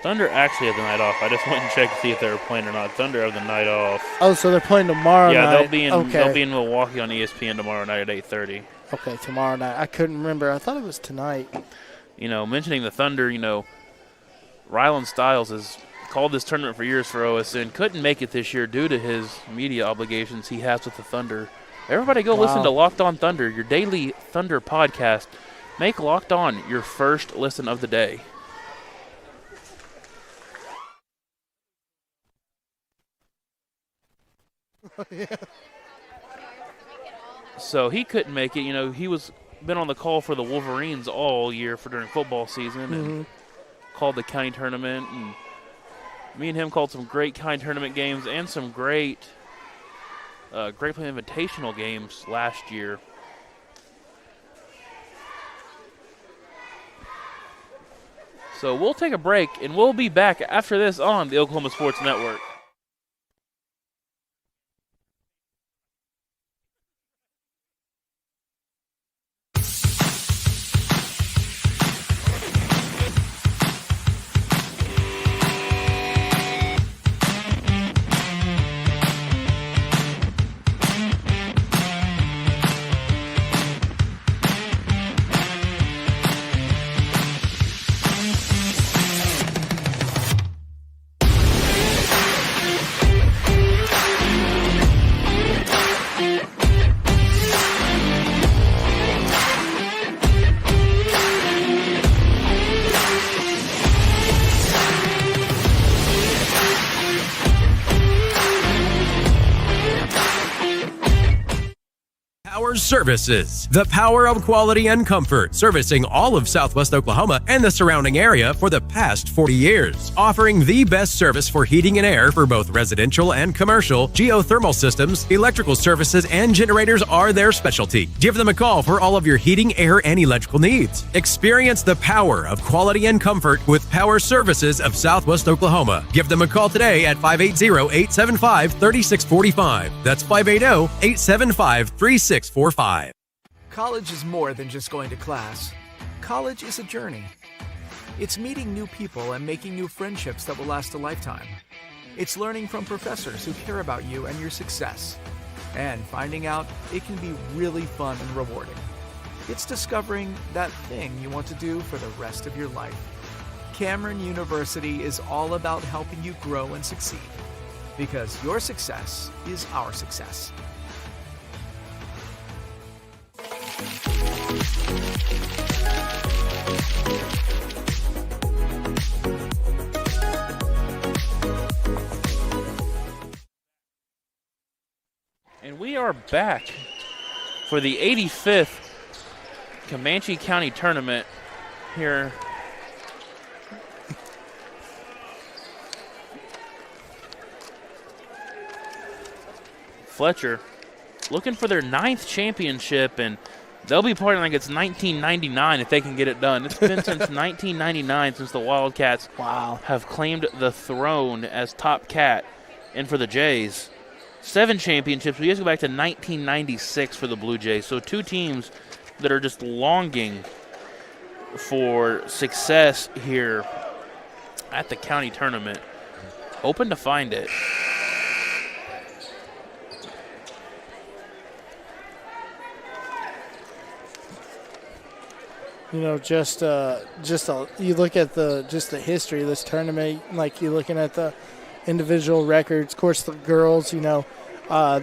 Thunder actually have the night off. I just went and checked to see if they were playing or not. Thunder have the night off. Oh, so they're playing tomorrow night. Yeah, they'll be in Milwaukee on ESPN tomorrow night at 8:30. Okay, tomorrow night. I couldn't remember. I thought it was tonight. Mentioning the Thunder, Rylan Stiles has called this tournament for years for OSN. Couldn't make it this year due to his media obligations he has with the Thunder. Everybody go listen to Locked On Thunder, your daily Thunder podcast. Make Locked On your first listen of the day. So he couldn't make it. He was been on the call for the Wolverines all year during football season and called the county tournament. And me and him called some great county tournament games and some great Great Plains Invitational games last year. So we'll take a break, and we'll be back after this on the Oklahoma Sports Network. Services, the power of quality and comfort, servicing all of Southwest Oklahoma and the surrounding area for the past 40 years. Offering the best service for heating and air for both residential and commercial, geothermal systems, electrical services, and generators are their specialty. Give them a call for all of your heating, air, and electrical needs. Experience the power of quality and comfort with Power Services of Southwest Oklahoma. Give them a call today at 580-875-3645. That's 580-875-3645. College is more than just going to class. College is a journey. It's meeting new people and making new friendships that will last a lifetime. It's learning from professors who care about you and your success. and finding out it can be really fun and rewarding. It's discovering that thing you want to do for the rest of your life. Cameron University is all about helping you grow and succeed, because your success is our success. And we are back for the 85th Comanche County Tournament here. Fletcher looking for their 9th championship, and they'll be playing like it's 1999 if they can get it done. It's been since 1999 since the Wildcats have claimed the throne as top cat. And for the Jays, 7 championships. We just go back to 1996 for the Blue Jays. So 2 teams that are just longing for success here at the county tournament. Hoping to find it. You know, you look at the history of this tournament, like you're looking at the individual records. Of course, the girls, the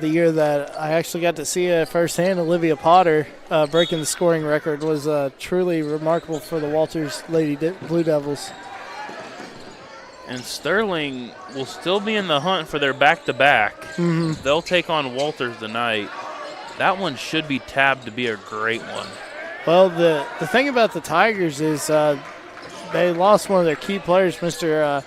year that I actually got to see it firsthand, Olivia Potter breaking the scoring record was truly remarkable for the Walters Lady Blue Devils. And Sterling will still be in the hunt for their back-to-back. Mm-hmm. They'll take on Walters tonight. That one should be tabbed to be a great one. Well, the thing about the Tigers is they lost one of their key players, Mr.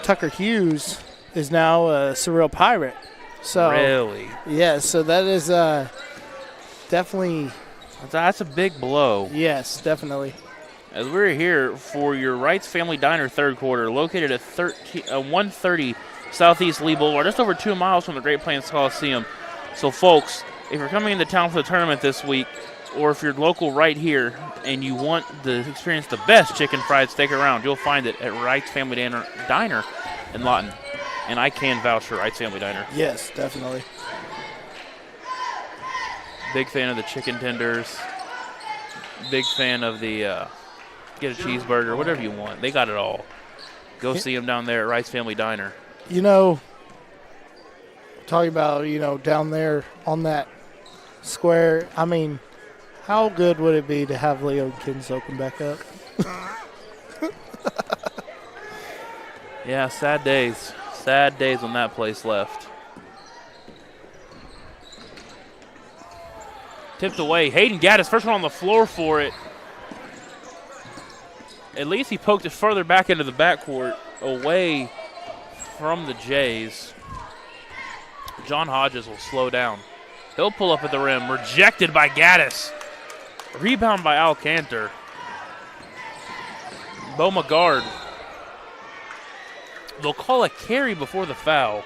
Tucker Hughes, is now a Surreal Pirate. So really? Yeah, so that is definitely. That's a big blow. Yes, definitely. As we're here for your Wright's Family Diner third quarter, located at 130 Southeast Lee Boulevard, just over 2 miles from the Great Plains Coliseum. So, folks, if you're coming into town for the tournament this week, or if you're local right here and you want to experience the best chicken fried steak around, you'll find it at Wright's Family Diner in Lawton. And I can vouch for Wright's Family Diner. Yes, definitely. Big fan of the chicken tenders. Big fan of the get a cheeseburger, whatever you want. They got it all. Go see them down there at Wright's Family Diner. Talking about, down there on that square, I mean, how good would it be to have Leo Kins open back up? Yeah, sad days. Sad days when that place left. Tipped away. Hayden Gaddis, first one on the floor for it. At least he poked it further back into the backcourt, away from the Jays. John Hodges will slow down. He'll pull up at the rim. Rejected by Gaddis. Rebound by Alcantar. Bo McGard. They'll call a carry before the foul.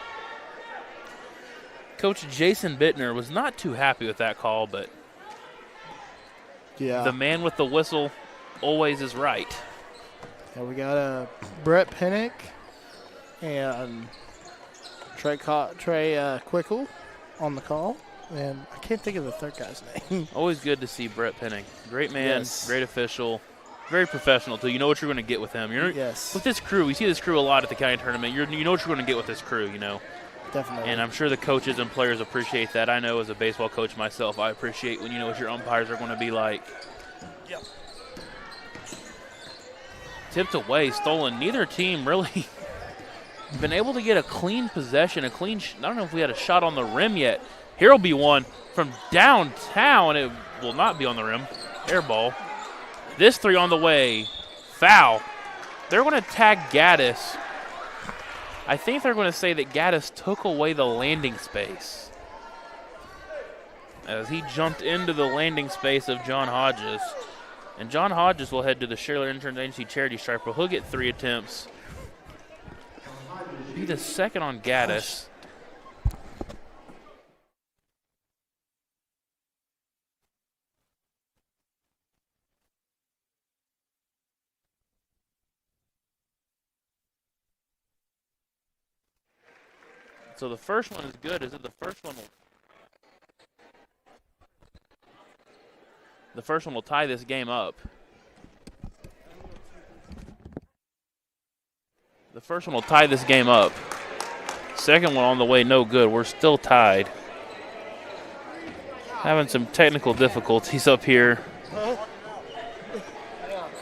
Coach Jason Bittner was not too happy with that call, but yeah, the man with the whistle always is right. Yeah, we got Brett Pinnock and Trey Quickle on the call. And I can't think of the third guy's name. Always good to see Brett Pinnock. Great man, yes. Great official, very professional too. You know what you're going to get with him. Yes. With this crew, we see this crew a lot at the county tournament. You know what you're going to get with this crew, Definitely. And I'm sure the coaches and players appreciate that. I know as a baseball coach myself, I appreciate when you know what your umpires are going to be like. Yep. Tipped away, stolen. Neither team really been able to get a clean possession, I don't know if we had a shot on the rim yet. Here will be one from downtown. It will not be on the rim. Air ball. This three on the way. Foul. They're going to tag Gaddis. I think they're going to say that Gaddis took away the landing space as he jumped into the landing space of John Hodges. And John Hodges will head to the Shirley Insurance Agency charity stripe. He'll get 3 attempts. Be the second on Gaddis. So the first one is good. Is it the first one The first one will tie this game up. The first one will tie this game up. Second one on the way, no good. We're still tied. Having some technical difficulties up here.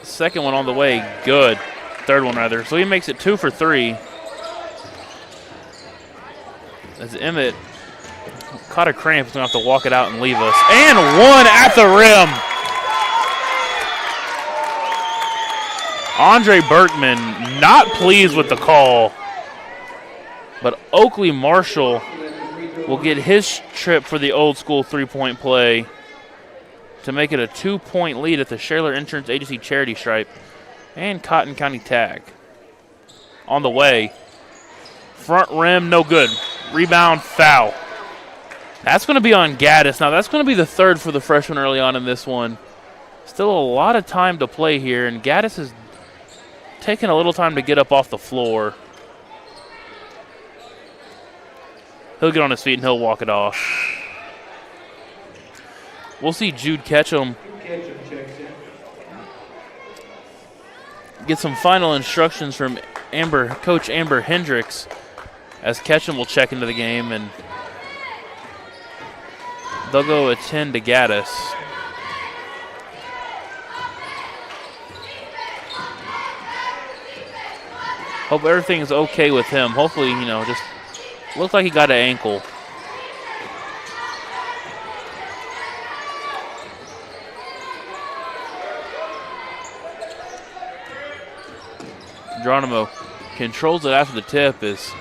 Second one on the way, good. Third one, rather. So he makes it 2 for 3. As Emmett caught a cramp, he's going to have to walk it out and leave us. And one at the rim. Andre Berkman not pleased with the call. But Oakley Marshall will get his trip for the old school three-point play to make it a 2-point lead at the Shaler Insurance Agency charity stripe and Cotton County tag. On the way, front rim, no good. Rebound, foul. That's going to be on Gaddis. Now, that's going to be the third for the freshman early on in this one. Still a lot of time to play here, and Gaddis is taking a little time to get up off the floor. He'll get on his feet and he'll walk it off. We'll see Jude Ketchum get some final instructions from Coach Amber Hendricks as Ketchum will check into the game, and they'll go a 10 to Gaddis. Hope everything's okay with him. Hopefully, just looks like he got an ankle. Geronimo controls it after the tip as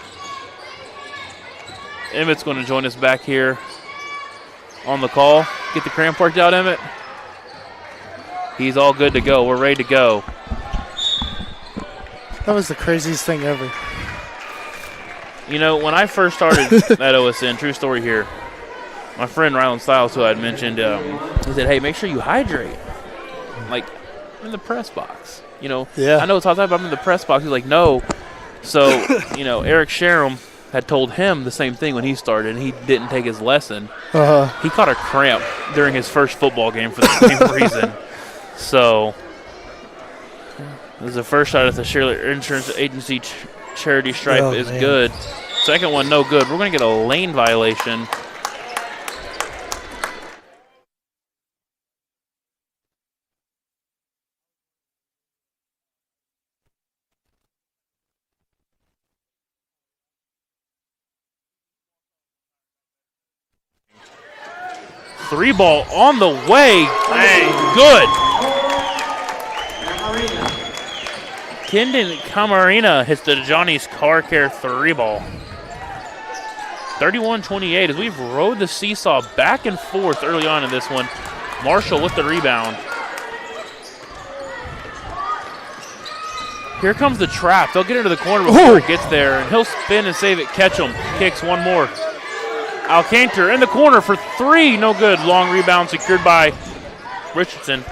Emmett's going to join us back here on the call. Get the cramp worked out, Emmett. He's all good to go. We're ready to go. That was the craziest thing ever. When I first started at OSN, true story here, my friend Rylan Stiles, who I had mentioned, he said, hey, make sure you hydrate. Like, in the press box. Yeah. I know it's all time, but I'm in the press box. He's like, no. So, Eric Sharam had told him the same thing when he started, and he didn't take his lesson. He caught a cramp during his first football game for the same reason. So, this is the first shot at the Shirley Insurance Agency charity stripe is good. Second one, no good. We're going to get a lane violation. Three ball on the way. Bang, good. Kendon Camarena hits the Johnny's Car Care three ball. 31-28 as we've rode the seesaw back and forth early on in this one. Marshall with the rebound. Here comes the trap. They'll get into the corner before it gets there, and he'll spin and save it. Ketchum kicks one more. Alcantar in the corner for three. No good. Long rebound secured by Richardson.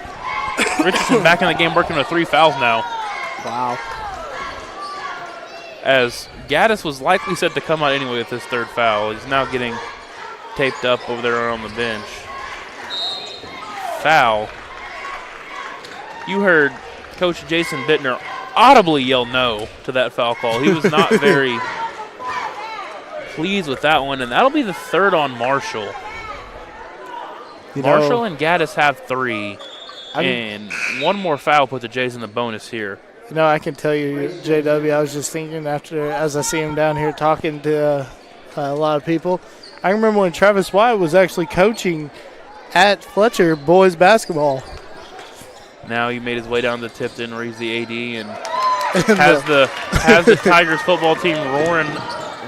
Richardson back in the game working with 3 fouls now. Wow. As Gaddis was likely set to come out anyway with his third foul. He's now getting taped up over there on the bench. Foul. You heard Coach Jason Bittner audibly yell no to that foul call. He was not very pleased with that one, and that'll be the third on Marshall. Marshall and Gaddis have 3, and one more foul put the Jays in the bonus here. I can tell you, JW, I was just thinking as I see him down here talking to a lot of people, I remember when Travis White was actually coaching at Fletcher boys basketball. Now he made his way down to Tipton where he's the AD and has the Tigers football team roaring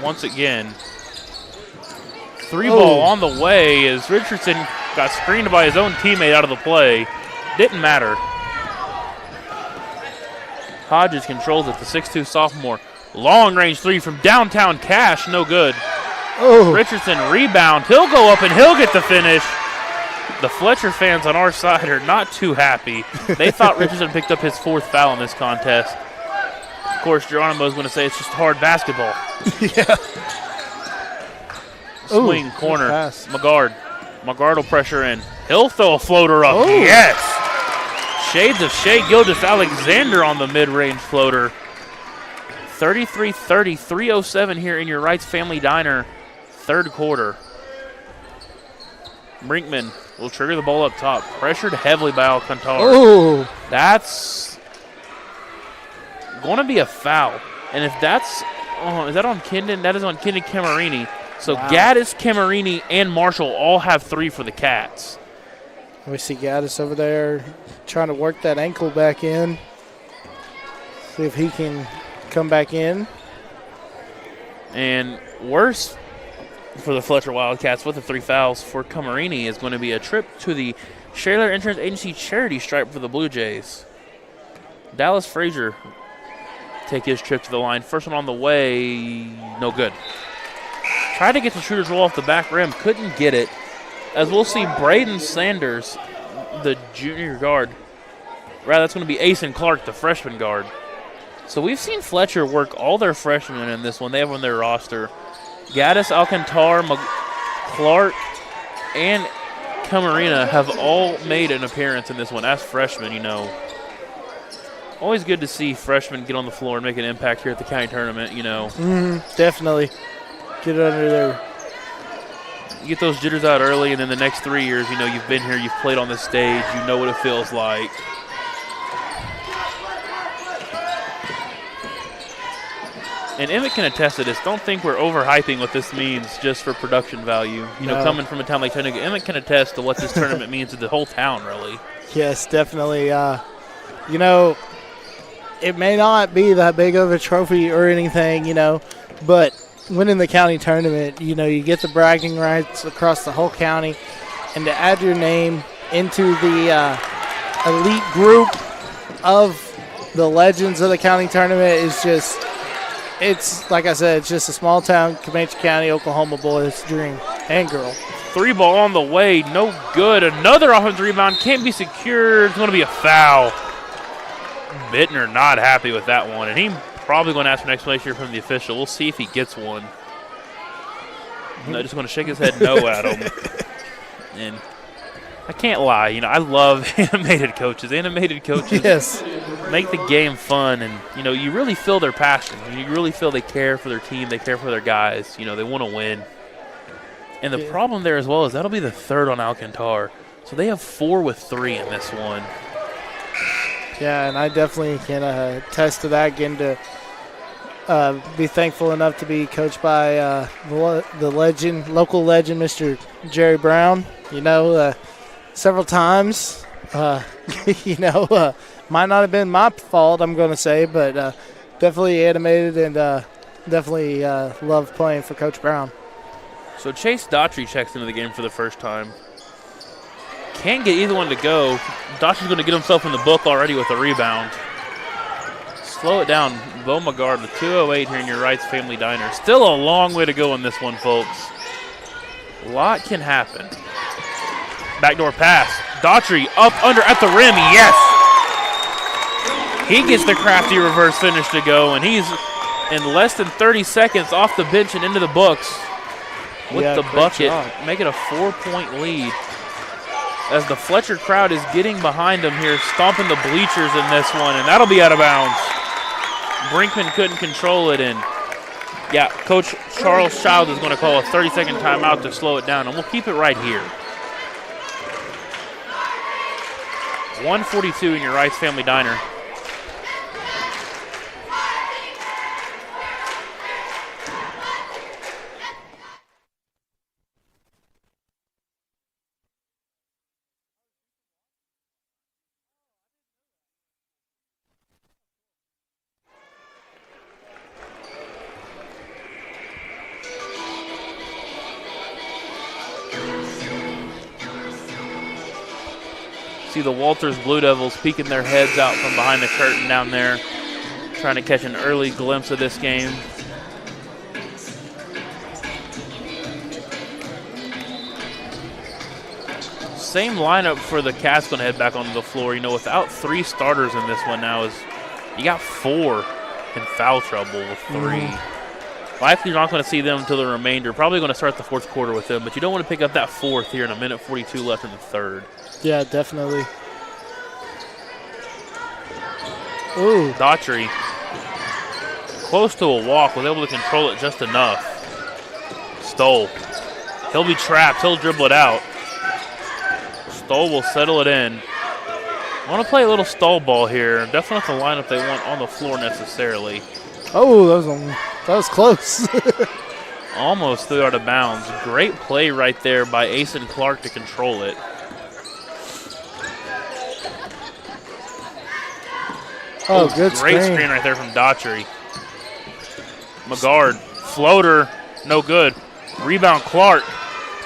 once again. Three ball on the way as Richardson got screened by his own teammate out of the play. Didn't matter. Hodges controls it, the 6'2 sophomore. Long-range three from downtown Cash, no good. Richardson rebound. He'll go up and he'll get the finish. The Fletcher fans on our side are not too happy. They thought Richardson picked up his 4th foul in this contest. Of course, Geronimo is going to say it's just hard basketball. Yeah. Swing, corner, McGard. McGuard will pressure in. He'll throw a floater up. Oh. Yes. Shades of Shea Gilgis-Alexander on the mid-range floater. 33-30, 3:07 here in your Wright's Family Diner, third quarter. Brinkman will trigger the ball up top. Pressured heavily by Alcantara. Oh. That's going to be a foul. And if that's, is that on Kendon? That is on Kendon Camarini. So wow. Gaddis, Camarini, and Marshall all have 3 for the Cats. We see Gaddis over there trying to work that ankle back in. See if he can come back in. And worse for the Fletcher Wildcats with the 3 fouls for Camarini is going to be a trip to the Shaler Insurance Agency charity stripe for the Blue Jays. Dallas Frazier take his trip to the line. First one on the way, no good. Tried to get the shooter's roll off the back rim, couldn't get it. As we'll see Braden Sanders, the junior guard. Rather, that's going to be Asen Clark, the freshman guard. So we've seen Fletcher work all their freshmen in this one. They have on their roster. Gaddis, Alcantara, Clark, and Camarina have all made an appearance in this one as freshmen, you know. Always good to see freshmen get on the floor and make an impact here at the county tournament, you know. Definitely. Get it under there. You get those jitters out early, and then the next 3 years, you know, you've been here, you've played on this stage, you know what it feels like. And Emmett can attest to this. Don't think we're overhyping what this means just for production value. You know, coming from a town like Chattanooga, Emmett can attest to what this tournament means to the whole town, really. Yes, definitely. You know, it may not be that big of a trophy or anything, you know, but winning the county tournament, you know, you get the bragging rights across the whole county, and to add your name into the elite group of the legends of the county tournament is just, it's, like I said, it's just a small town, Comanche County, Oklahoma boys' dream and girl. 3 ball on the way, no good. Another offensive rebound, can't be secured. It's going to be a foul. Bittner not happy with that one, and he probably going to ask for an explanation here from the official. We'll see if he gets one. No, just going to shake his head no at him. And I can't lie, you know, I love animated coaches. Animated coaches Yes. make the game fun, and, you know, you really feel their passion. You really feel they care for their team, they care for their guys. You know, they want to win. And the problem there as well is that'll be the 3rd on Alcantara. So they have 4 with 3 in this one. Yeah, and I definitely can attest to that. Getting to be thankful enough to be coached by the legend, local legend, Mr. Jerry Brown. You know, several times. You know, might not have been my fault, I'm going to say, but definitely animated and definitely loved playing for Coach Brown. So Chase Daughtry checks into the game for the first time. Can't get either one to go. Daughtry's going to get himself in the book already with a rebound. Slow it down. Bo McGuard with 2:08 here in your Wright's Family Diner. Still a long way to go in this one, folks. A lot can happen. Backdoor pass. Daughtry up under at the rim. Yes! He gets the crafty reverse finish to go, and he's in less than 30 seconds off the bench and into the books with the bucket. Make it a 4-point lead. As the Fletcher crowd is getting behind him here, stomping the bleachers in this one, and that'll be out of bounds. Brinkman couldn't control it, and yeah, Coach Charles Child is going to call a 30-second timeout to slow it down, and we'll keep it right here. 1:42 in your Wright's Family Diner. See the Walters Blue Devils peeking their heads out from behind the curtain down there, trying to catch an early glimpse of this game. Same lineup for the Cats going to head back onto the floor. You know, without 3 starters in this one now, is you got 4 in foul trouble with 3. Likely not going to see them until the remainder. Probably going to start the fourth quarter with them, but you don't want to pick up that fourth here in a minute 42 left in the third. Yeah, definitely. Ooh. Daughtry, close to a walk, was able to control it just enough. Stoll. He'll be trapped. He'll dribble it out. Stoll will settle it in. I want to play a little Stoll ball here. Definitely not the lineup they want on the floor necessarily. Oh, that was close. Almost threw it out of bounds. Great play right there by Asen Clark to control it. Oh, good great screen right there from Daughtry. McGard, floater, no good. Rebound Clark,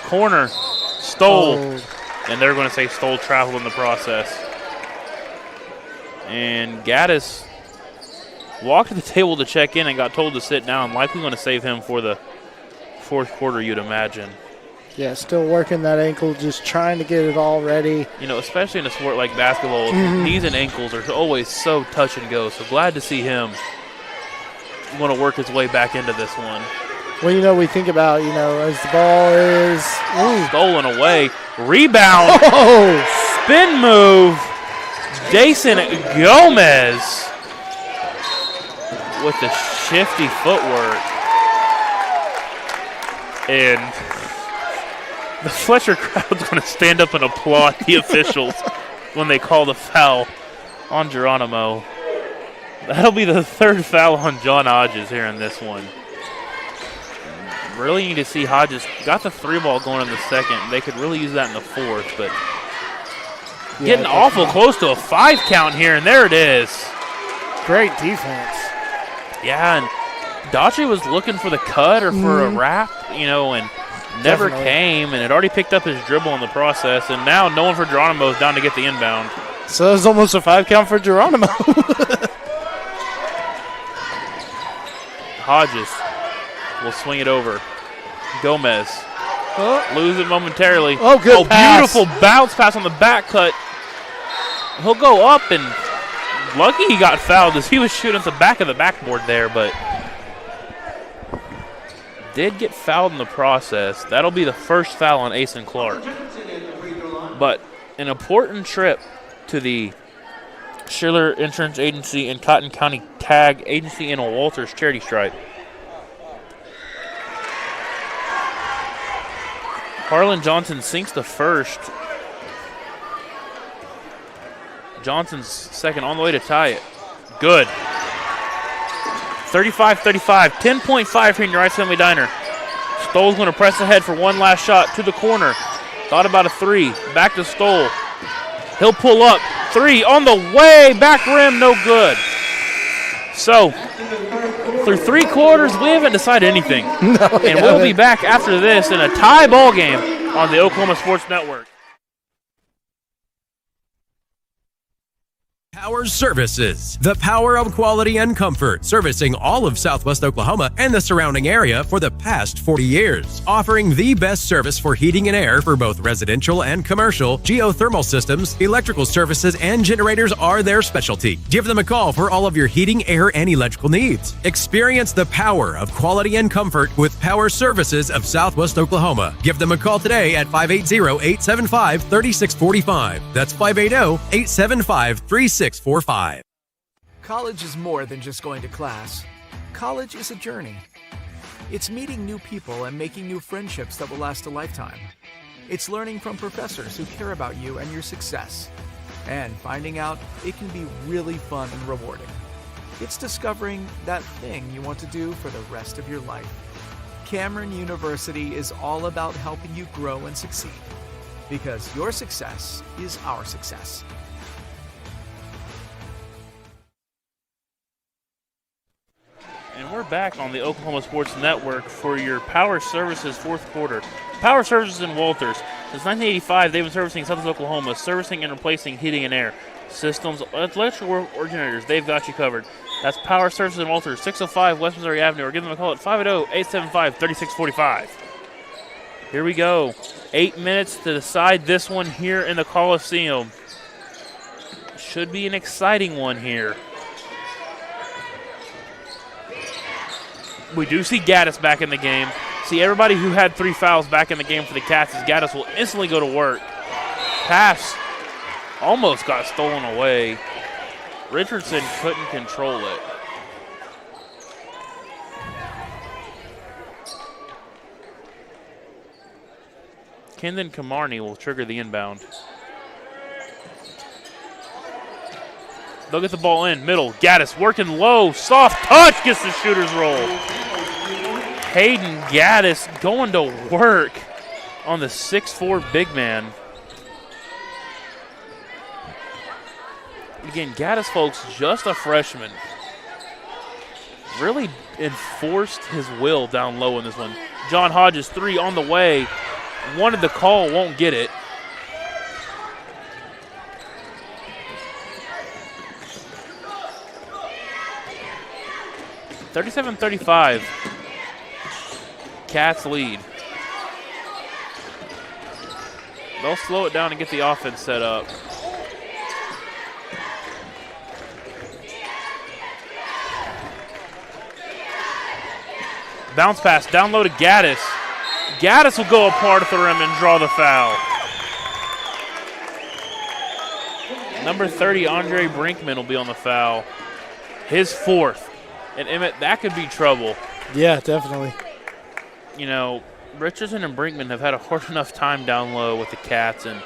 corner, Stoll. Oh. And they're going to say Stoll traveled in the process. And Gaddis walked to the table to check in and got told to sit down. Likely going to save him for the fourth quarter, you'd imagine. Yeah, still working that ankle, just trying to get it all ready. You know, especially in a sport like basketball, knees and ankles are always so touch and go. So glad to see him want to work his way back into this one. Well, you know, we think about, you know, as the ball is stolen away. Rebound. Oh! Spin move. Jason Gomez with the shifty footwork. And the Fletcher crowd's going to stand up and applaud the officials when they call the foul on Geronimo. That'll be the third foul on John Hodges here in this one. Really need to see Hodges got the three ball going in the second. They could really use that in the fourth, but getting awful close to a 5 count here, and there it is. Great defense. Yeah, and Daughtry was looking for the cut or for a wrap, you know, and never came, and had already picked up his dribble in the process, and now no one for Geronimo is down to get the inbound. So it was almost a 5 count for Geronimo. Hodges will swing it over. Gomez. Lose it momentarily. Oh, good pass. Beautiful bounce pass on the back cut. He'll go up, and lucky he got fouled as he was shooting at the back of the backboard there, but did get fouled in the process. That'll be the first foul on Asen Clark. But an important trip to the Schiller Insurance Agency and Cotton County Tag Agency in a Walters charity stripe. Harlan Johnson sinks the first. Johnson's second on the way to tie it. Good. 35-35, 10.5 here in your Rice Family Diner. Stoll's going to press ahead for one last shot to the corner. Thought about a three. Back to Stoll. He'll pull up. Three on the way. Back rim, no good. So, through 3 quarters, we haven't decided anything. And we'll be back after this in a tie ball game on the Oklahoma Sports Network. Power Services, the power of quality and comfort, servicing all of Southwest Oklahoma and the surrounding area for the past 40 years. Offering the best service for heating and air for both residential and commercial, geothermal systems, electrical services, and generators are their specialty. Give them a call for all of your heating, air, and electrical needs. Experience the power of quality and comfort with Power Services of Southwest Oklahoma. Give them a call today at 580-875-3645. That's 580-875-3645. College is more than just going to class. College is a journey. It's meeting new people and making new friendships that will last a lifetime. It's learning from professors who care about you and your success. And finding out it can be really fun and rewarding. It's discovering that thing you want to do for the rest of your life. Cameron University is all about helping you grow and succeed. Because your success is our success. And we're back on the Oklahoma Sports Network for your Power Services fourth quarter. Power Services in Walters. Since 1985, they've been servicing Southwest Oklahoma, servicing and replacing heating and air systems, electrical generators. They've got you covered. That's Power Services in Walters, 605 West Missouri Avenue, or give them a call at 580-875-3645. Here we go. 8 minutes to decide this one here in the Coliseum. Should be an exciting one here. we do see Gaddis back in the game. See everybody who had 3 fouls back in the game for the Cats, as Gaddis will instantly go to work. Pass almost got stolen away. Richardson couldn't control it. Kendon Camarney will trigger the inbound. They'll get the ball in, middle. Gaddis working low, soft touch, gets the shooter's roll. Hayden Gaddis going to work on the 6'4" big man. Again, Gaddis, folks, just a freshman. Really enforced his will down low in this one. John Hodges, 3 on the way. Wanted the call, won't get it. (37-35). Cats lead. They'll slow it down and get the offense set up. Bounce pass down low to Gaddis. Gaddis will go apart at the rim and draw the foul. Number 30, Andre Brinkman, will be on the foul. His 4th. And Emmett, that could be trouble. Yeah, definitely. You know, Richardson and Brinkman have had a hard enough time down low with the Cats, and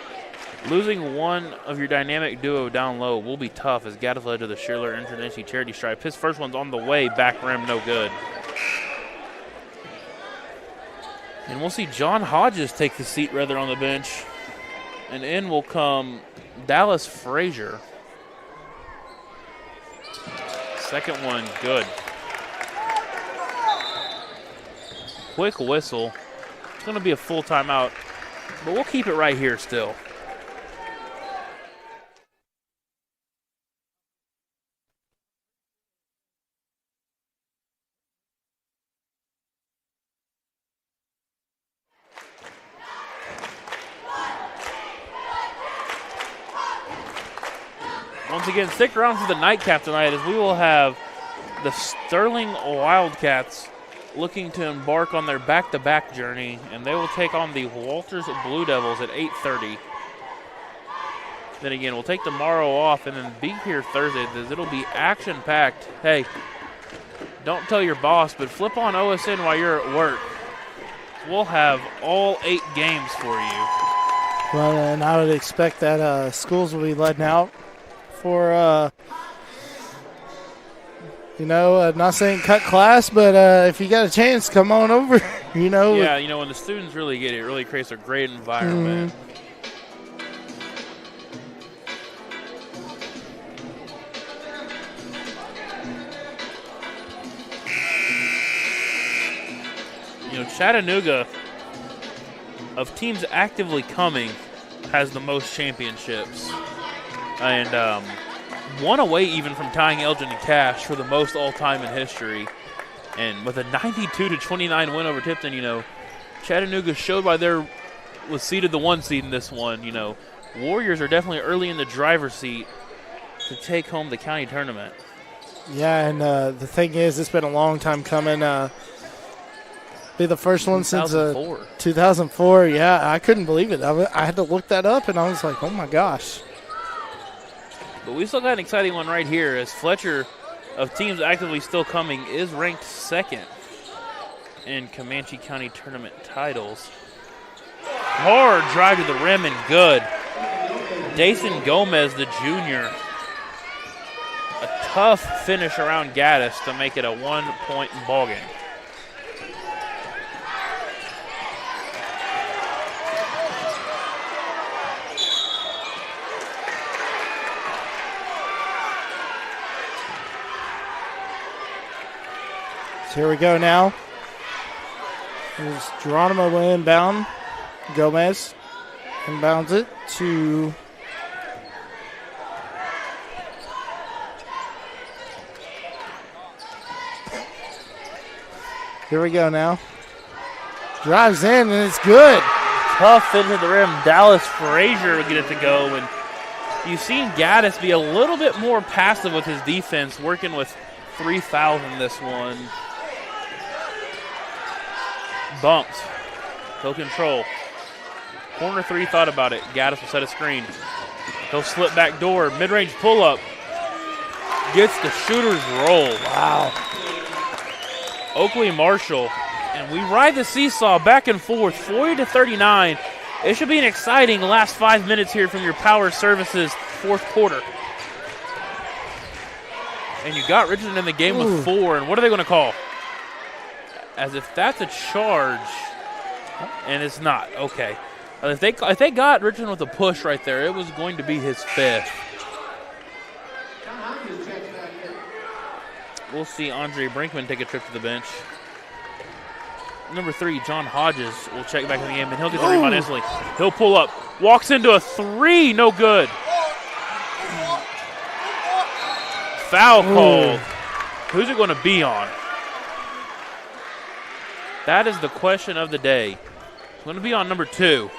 losing one of your dynamic duo down low will be tough, as Gaddis led to the Schiller International Charity Stripe. His first one's on the way, back rim, no good. And we'll see John Hodges take the seat rather on the bench. And in will come Dallas Frazier. Second one, good. Quick whistle. It's going to be a full timeout, but we'll keep it right here still. Once again, stick around for the nightcap tonight, as we will have the Sterling Wildcats looking to embark on their back-to-back journey, and they will take on the Walters Blue Devils at 8:30. Then again, we'll take tomorrow off and then be here Thursday, as it'll be action-packed. Hey, don't tell your boss, but flip on OSN while you're at work. We'll have all 8 games for you. Well, and I would expect that schools will be letting out for, I'm not saying cut class, but if you got a chance, come on over, Yeah, when the students really get it, it really creates a great environment. Chattanooga, of teams actively coming, has the most championships. And one away even from tying Elgin and Cash for the most all-time in history. And with a 92-29 win over Tipton, Chattanooga showed why was seeded the 1 seed in this one. Warriors are definitely early in the driver's seat to take home the county tournament. Yeah, and the thing is, it's been a long time coming. Be the first one since 2004. Yeah, I couldn't believe it. I had to look that up, and I was like, oh, my gosh. But we still got an exciting one right here, as Fletcher, of teams actively still coming, is ranked 2nd in Comanche County tournament titles. Hard drive to the rim and good. Dason Gomez, the junior. A tough finish around Gaddis to make it a 1-point ball game. Here we go now. Here's Geronimo will inbound. Gomez inbounds it to here we go now. Drives in, and it's good. Tough finish at the rim. Dallas Frazier will get it to go. And you've seen Gaddis be a little bit more passive with his defense, working with 3 fouls in this one. Bumped. He'll control. Corner 3 thought about it. Gaddis will set a screen. He'll slip back door. Mid-range pull-up. Gets the shooter's roll. Wow. Oakley Marshall. And we ride the seesaw back and forth, 40-39. It should be an exciting last 5 minutes here from your Power Services fourth quarter. And you got Richardson in the game with 4. And what are they going to call? As if that's a charge. And it's not. Okay. If they got Richardson with a push right there, it was going to be his 5th. We'll see Andre Brinkman take a trip to the bench. Number 3, John Hodges will check back in the game, and he'll get the rebound instantly. He'll pull up. Walks into a 3. No good. Foul called. Who's it going to be on? That is the question of the day. It's going to be on number 2.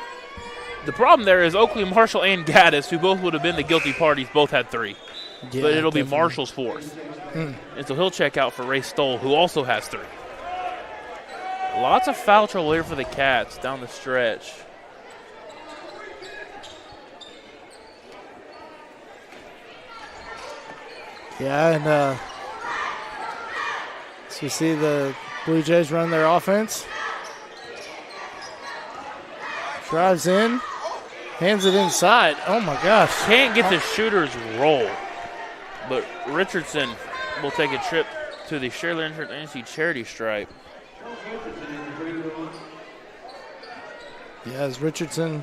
The problem there is Oakley Marshall and Gaddis, who both would have been the guilty parties, both had 3. Yeah, but it'll definitely be Marshall's 4th. And so he'll check out for Ray Stoll, who also has 3. Lots of foul trouble here for the Cats down the stretch. Yeah, and so you see the Blue Jays run their offense. Drives in, hands it inside. Oh, my gosh. Can't get the shooter's roll. But Richardson will take a trip to the Shirley Insurance Agency charity stripe. Yeah, as Richardson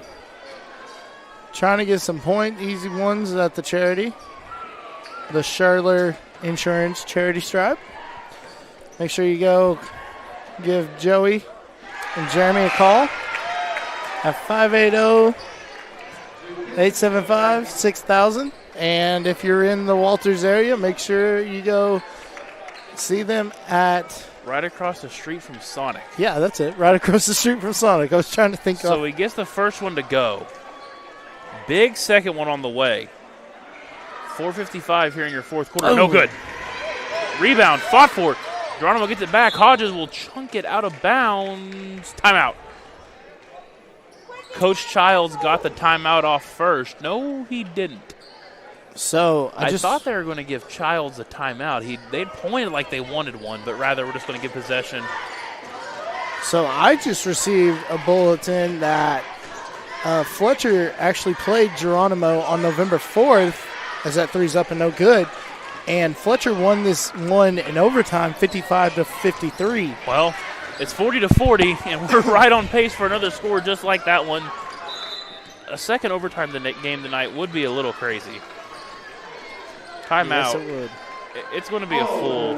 trying to get some easy ones at the charity. The Shirley Insurance charity stripe. Make sure you go give Joey and Jeremy a call at 580-875-6000. And if you're in the Walters area, make sure you go see them at... Right across the street from Sonic. Yeah, that's it. Right across the street from Sonic. I was trying to think So he gets the first one to go. Big second one on the way. 4:55 here in your fourth quarter. No good. Rebound. Fought for it. Geronimo gets it back. Hodges will chunk it out of bounds. Timeout. Coach Childs got the timeout off first. No, he didn't. So I thought they were going to give Childs a timeout. They'd pointed like they wanted one, but rather we're just going to give possession. So I just received a bulletin that Fletcher actually played Geronimo on November 4th as that 3's up and no good. And Fletcher won this one in overtime, 55-53. Well, it's 40-40, and we're right on pace for another score just like that one. A second overtime game tonight would be a little crazy. Timeout. Yes, it would. It's going to be a full.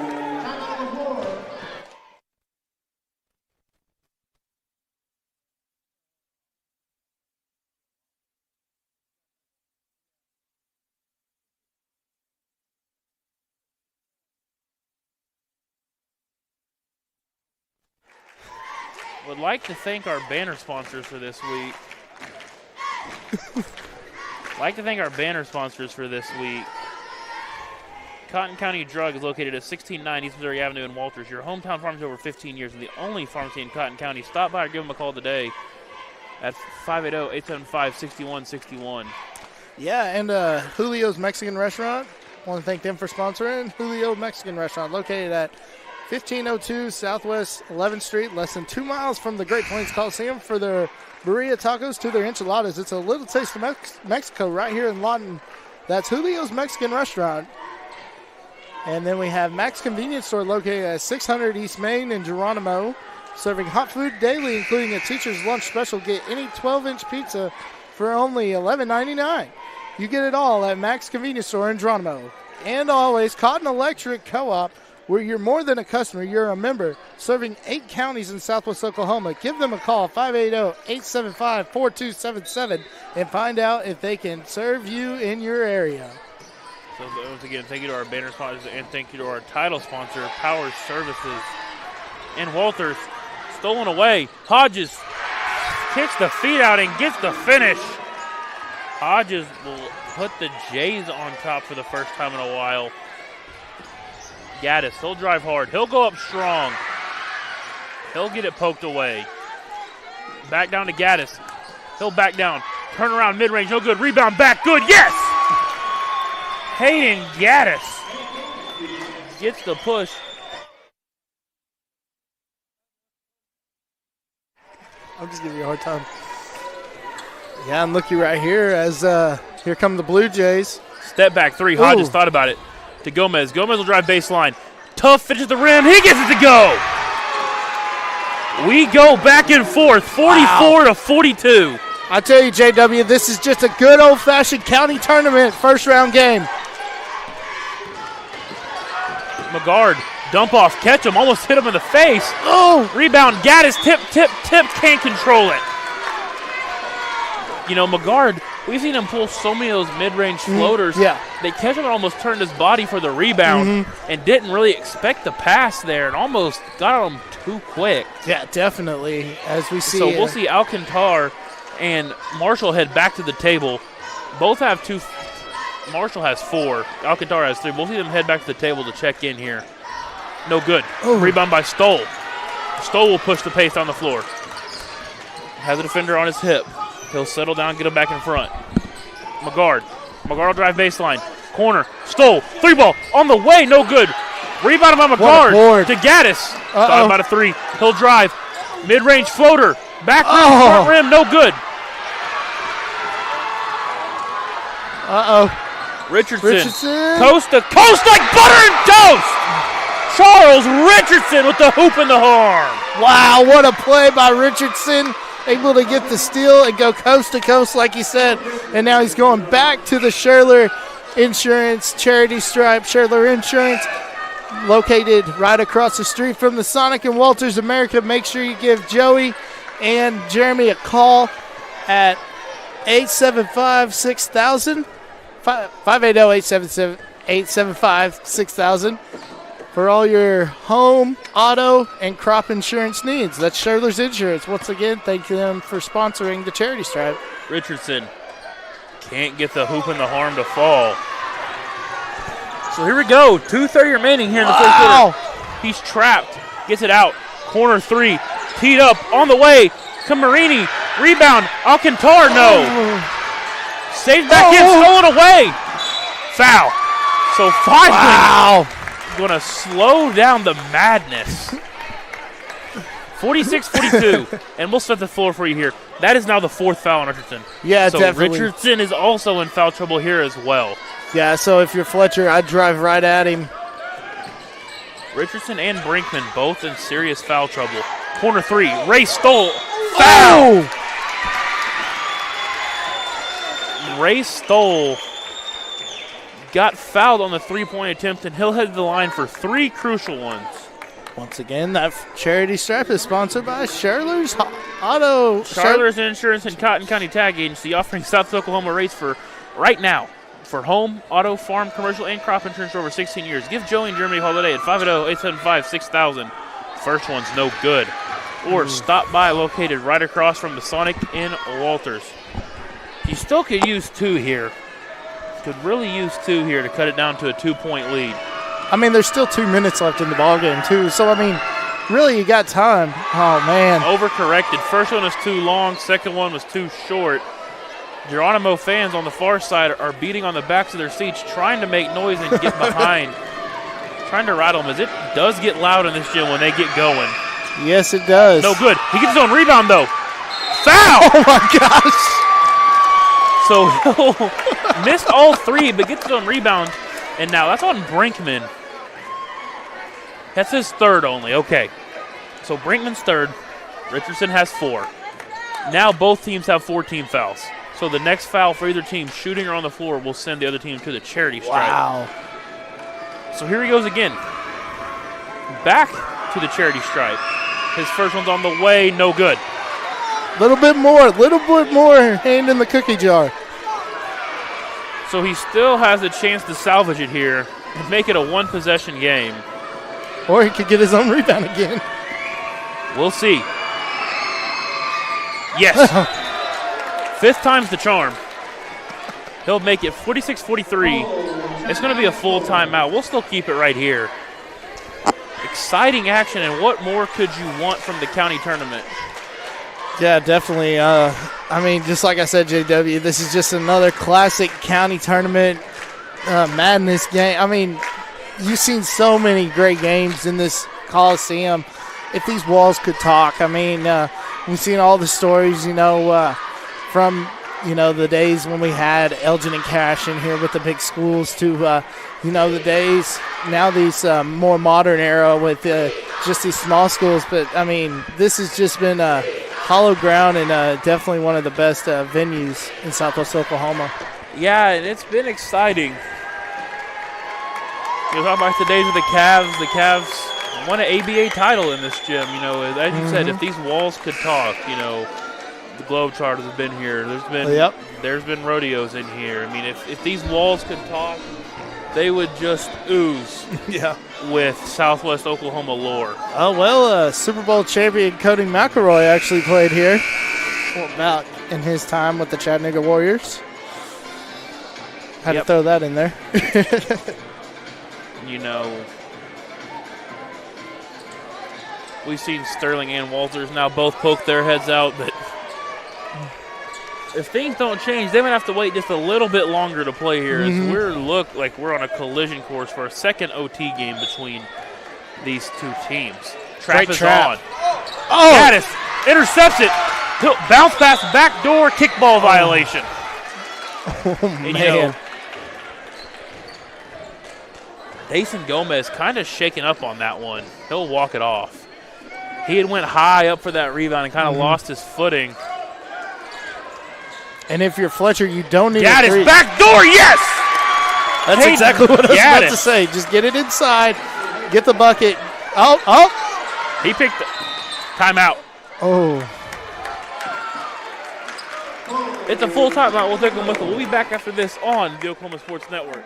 Would like to thank our banner sponsors for this week. Cotton County Drug is located at 1609 East Missouri Avenue in Walters. Your hometown pharmacy over 15 years and the only pharmacy in Cotton County. Stop by or give them a call today at 580-875-6161. Yeah, and Julio's Mexican Restaurant. I want to thank them for sponsoring. Julio Mexican Restaurant, located at 1502 Southwest 11th Street, less than 2 miles from the Great Plains Coliseum, for their burrito tacos to their enchiladas. It's a little taste of Mexico right here in Lawton. That's Julio's Mexican Restaurant. And then we have Max Convenience Store located at 600 East Main in Geronimo, serving hot food daily, including a teacher's lunch special. Get any 12-inch pizza for only $11.99. You get it all at Max Convenience Store in Geronimo. And always, Cotton Electric Co-op, where you're more than a customer, you're a member, serving 8 counties in Southwest Oklahoma. Give them a call, 580-875-4277, and find out if they can serve you in your area. So once again, thank you to our banner sponsors and thank you to our title sponsor, Power Services. And Walters, stolen away. Hodges kicks the feet out and gets the finish. Hodges will put the Jays on top for the first time in a while. Gaddis, he'll drive hard. He'll go up strong. He'll get it poked away. Back down to Gaddis. He'll back down. Turn around mid-range, no good. Rebound back, good, yes! Hayden Gaddis gets the push. I'm just giving you a hard time. Yeah, and looky right here as here come the Blue Jays. Step back three. Hodges thought about it. To Gomez. Gomez will drive baseline. Tough finish at the rim. He gets it to go. We go back and forth, 44 to 42. I tell you, JW, this is just a good old-fashioned county tournament first-round game. McGard, dump off, catch him, almost hit him in the face. Oh! Rebound, Gaddis, tip, can't control it. You know, McGard, we've seen him pull so many of those mid-range floaters. Yeah. They catch him and almost turned his body for the rebound and didn't really expect the pass there and almost got on him too quick. Yeah, definitely, as we see. So we'll see Alcantar and Marshall head back to the table. Both have two. Marshall has 4. Alcantar has 3. We'll see them head back to the table to check in here. No good. Rebound by Stoll. Stoll will push the pace on the floor. Has a defender on his hip. He'll settle down, get him back in front. McGard. McGard will drive baseline. Corner. Stoll. 3 ball. On the way. No good. Rebound by McGard to Gaddis. Thought about a 3. He'll drive. Mid-range floater. Back rim, front rim. No good. Richardson. Coast to coast like butter and toast. Charles Richardson with the hoop in the arm. Wow, what a play by Richardson. Able to get the steal and go coast to coast like he said. And now he's going back to the Shirler Insurance charity stripe. Shirler Insurance, located right across the street from the Sonic and Walters America. Make sure you give Joey and Jeremy a call at 875-6000. 580-875-6000 for all your home, auto, and crop insurance needs. That's Shirler's Insurance. Once again, thank them for sponsoring the charity stripe. Richardson can't get the hoop in the arm to fall. So here we go. 2:30 remaining here in the first quarter. He's trapped. Gets it out. Corner 3. Teed up. On the way. Camarini. Rebound. Alcantar. No. Saved back in. Stolen away. Foul. So 5 going to slow down the madness. 46-42. And we'll set the floor for you here. That is now the 4th foul on Richardson. Yeah, so definitely. Richardson is also in foul trouble here as well. Yeah, so if you're Fletcher, I'd drive right at him. Richardson and Brinkman both in serious foul trouble. Corner 3. Ray Stoll. Foul! Ray Stoll got fouled on the 3-point attempt, and he'll head to the line for 3 crucial ones. Once again, that charity stripe is sponsored by Shirler's Auto. Shirler's Insurance and Cotton County Tag Agency, offering South Oklahoma rates for right now for home, auto, farm, commercial, and crop insurance for over 16 years. Give Joey and Jeremy a holiday at 580-875-6000. First one's no good. Or stop by, located right across from the Sonic in Walters. You still could use 2 here. Could really use 2 here to cut it down to a 2-point lead. I mean, there's still 2 minutes left in the ballgame, too. So, I mean, really, you got time. Oh, man. Overcorrected. First one was too long. Second one was too short. Geronimo fans on the far side are beating on the backs of their seats, trying to make noise and get behind. Trying to rattle them, as it does get loud in this gym when they get going. Yes, it does. No good. He gets his own rebound, though. Foul! Oh, my gosh. So he'll missed all 3, but gets his own rebound. And now that's on Brinkman. That's his 3rd only. Okay. So Brinkman's 3rd. Richardson has 4. Now both teams have 4 team fouls. So the next foul for either team, shooting or on the floor, will send the other team to the charity stripe. Wow. So here he goes again. Back to the charity stripe. His first one's on the way. No good. Little bit more hand in the cookie jar. So he still has a chance to salvage it here and make it a 1-possession game. Or he could get his own rebound again. We'll see. Yes. 5th time's the charm. He'll make it 46-43. It's going to be a full timeout. We'll still keep it right here. exciting action, and what more could you want from the county tournament? Yeah, definitely. I mean, just like I said, JW, this is just another classic county tournament madness game. I mean, you've seen so many great games in this Coliseum. If these walls could talk, I mean, we've seen all the stories, from, the days when we had Elgin and Cash in here with the big schools to, the days now these more modern era with just these small schools. But, I mean, this has just been hollow ground and definitely one of the best venues in Southwest Oklahoma. Yeah, and it's been exciting. You talk about the days of the Cavs won an ABA title in this gym. As you said, if these walls could talk, the Globetrotters have been here. There's been rodeos in here. I mean, if these walls could talk, they would just ooze with Southwest Oklahoma lore. Oh, well, Super Bowl champion Cody McElroy actually played here about in his time with the Chattanooga Warriors. Had to throw that in there. We've seen Sterling and Walters now both poke their heads out, but if things don't change, they might have to wait just a little bit longer to play here. As look like we're on a collision course for a second OT game between these two teams. Trap is on. Oh! Gaddis intercepts it. Bounce pass, backdoor kickball violation. Oh, man. Dason Gomez kind of shaking up on that one. He'll walk it off. He had went high up for that rebound and kind of lost his footing. And if you're Fletcher, you don't need Gaddis, backdoor, yes! That's exactly what I was about to say. Just get it inside, get the bucket. Oh. He picked timeout. Oh. It's a full timeout. We'll take a look. We'll be back after this on the Oklahoma Sports Network.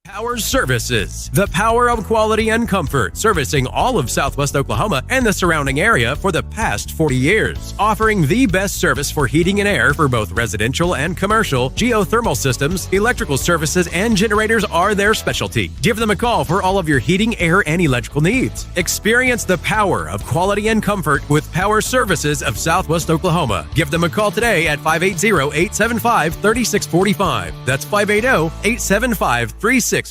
Power Services, the power of quality and comfort, servicing all of Southwest Oklahoma and the surrounding area for the past 40 years. Offering the best service for heating and air for both residential and commercial, geothermal systems, electrical services, and generators are their specialty. Give them a call for all of your heating, air, and electrical needs. Experience the power of quality and comfort with Power Services of Southwest Oklahoma. Give them a call today at 580-875-3645. That's 580-875-3645.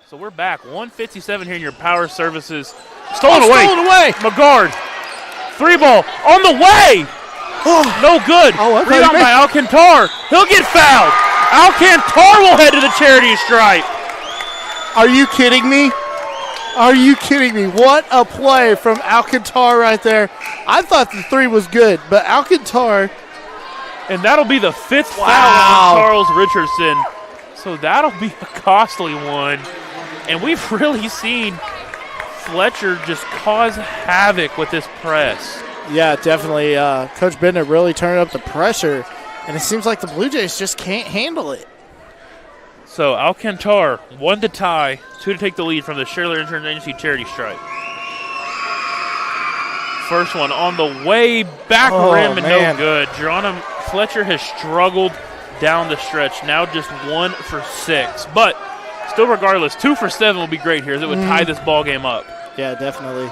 So we're back. 1:57 here in your Power Services. Stolen away. McGard. Three ball on the way. No good. Rebound by Alcantar. He'll get fouled. Alcantar will head to the charity stripe. Are you kidding me? What a play from Alcantar right there. I thought the three was good, but Alcantar. And that'll be the fifth foul on Charles Richardson. So that'll be a costly one. And we've really seen Fletcher just cause havoc with this press. Yeah, definitely. Coach Bennett really turned up the pressure, and it seems like the Blue Jays just can't handle it. So Alcantar, 1 to tie, 2 to take the lead from the Shirley Insurance Agency charity stripe. First one on the way, back rim and no good. Geronimo Fletcher has struggled down the stretch, now just 1 for 6. But still, regardless, 2 for 7 will be great here as it would tie this ball game up. Yeah, definitely.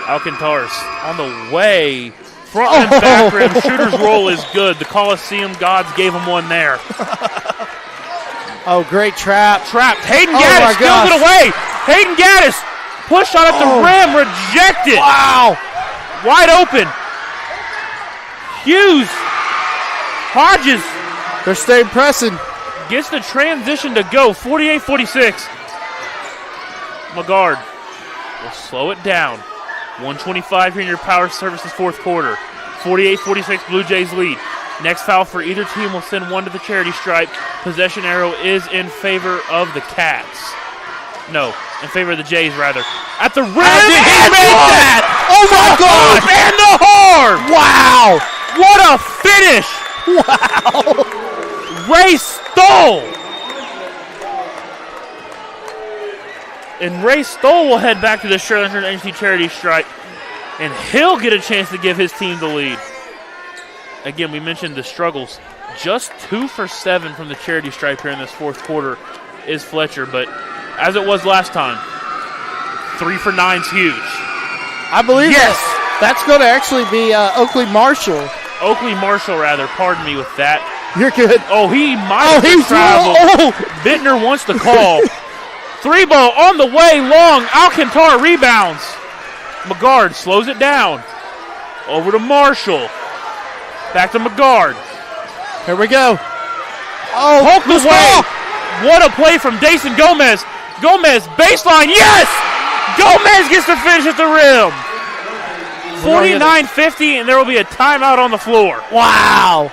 Alcantar's on the way. Front and back rim. Shooter's roll is good. The Coliseum gods gave him one there. Great trap. Trapped. Hayden Gaddis steals it away. Hayden Gaddis. Push shot at the rim. Rejected. Wow. Wide open. Hughes Hodges They're staying pressing. gets the transition to go, 48-46. McGard will slow it down. 1:25 here in your Power Services fourth quarter. 48-46 Blue Jays lead. Next foul for either team will send one to the charity stripe. Possession arrow is in favor of the Cats. No, in favor of the Jays, rather. At the rim, did he and make one! that? Oh, my God! And the horn! Wow! What a finish! Wow! Ray Stoll! And Ray Stoll will head back to the Shirley Insurance Agency charity stripe, and he'll get a chance to give his team the lead. Again, we mentioned the struggles. Just 2 for 7 from the charity stripe here in this fourth quarter is Fletcher, but as it was last time, 3 for 9's huge. I believe Yes! that's going to actually be Oakley Marshall. Oakley Marshall, rather, pardon me with that. You're good. Oh, he might have he's traveled. oh. Bittner wants the call. 3 ball on the way, long. Alcantara rebounds. McGard slows it down. Over to Marshall. Back to McGard. Here we go. Oh, Poked let's away. go. What a play from Dason Gomez. Gomez, baseline, yes! Gomez gets to finish at the rim. 49-50, and there will be a timeout on the floor. Wow.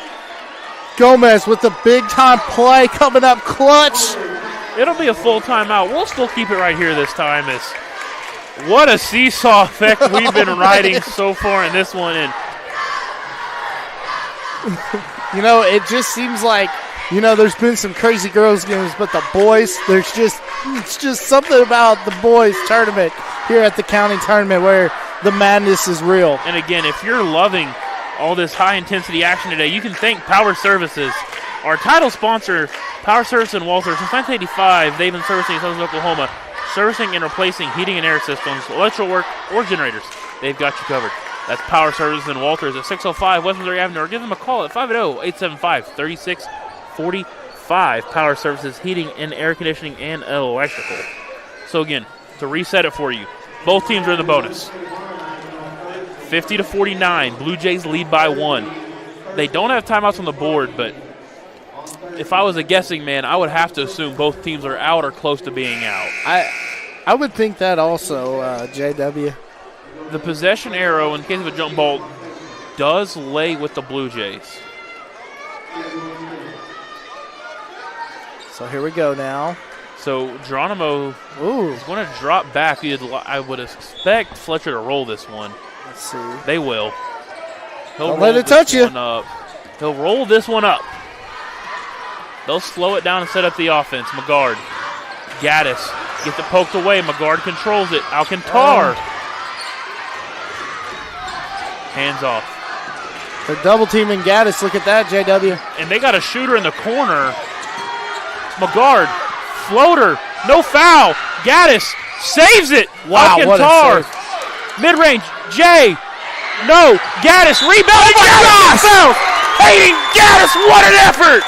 Gomez with the big-time play coming up clutch. It'll be a full timeout. We'll still keep it right here this time. What a seesaw effect we've been riding so far in this one. And You know, it just seems like, you know, there's been some crazy girls games, but the boys, it's just something about the boys tournament here at the county tournament where the madness is real. And again, if you're loving all this high-intensity action today, you can thank Power Services. Our title sponsor, Power Service in Walter, since 1985, they've been servicing Southern Oklahoma, servicing and replacing heating and air systems, electrical work, or generators. They've got you covered. That's Power Services in Walters at 605 West Missouri Avenue, or give them a call at 580-875-3645. Power Services, heating and air conditioning and electrical. So again, to reset it for you, both teams are in the bonus. 50-49, Blue Jays lead by 1. They don't have timeouts on the board, but if I was a guessing man, I would have to assume both teams are out or close to being out. I would think that also, JW. The possession arrow, in case of a jump ball, does lay with the Blue Jays. So here we go now. So Geronimo is going to drop back. I would expect Fletcher to roll this one. Let's see. They will. Don't let it touch you. He'll roll this one up. They'll slow it down and set up the offense. McGard. Gaddis gets it poked away. McGard controls it. Alcantara. Hands off. They're double teaming Gaddis. Look at that, JW. And they got a shooter in the corner. McGard. Floater. No foul. Gaddis saves it. Wow, what a Alcantara. save. Mid-range. Jay. No. Gaddis. Rebound. Oh, my gosh. Foul. Hayden Gaddis. What an effort.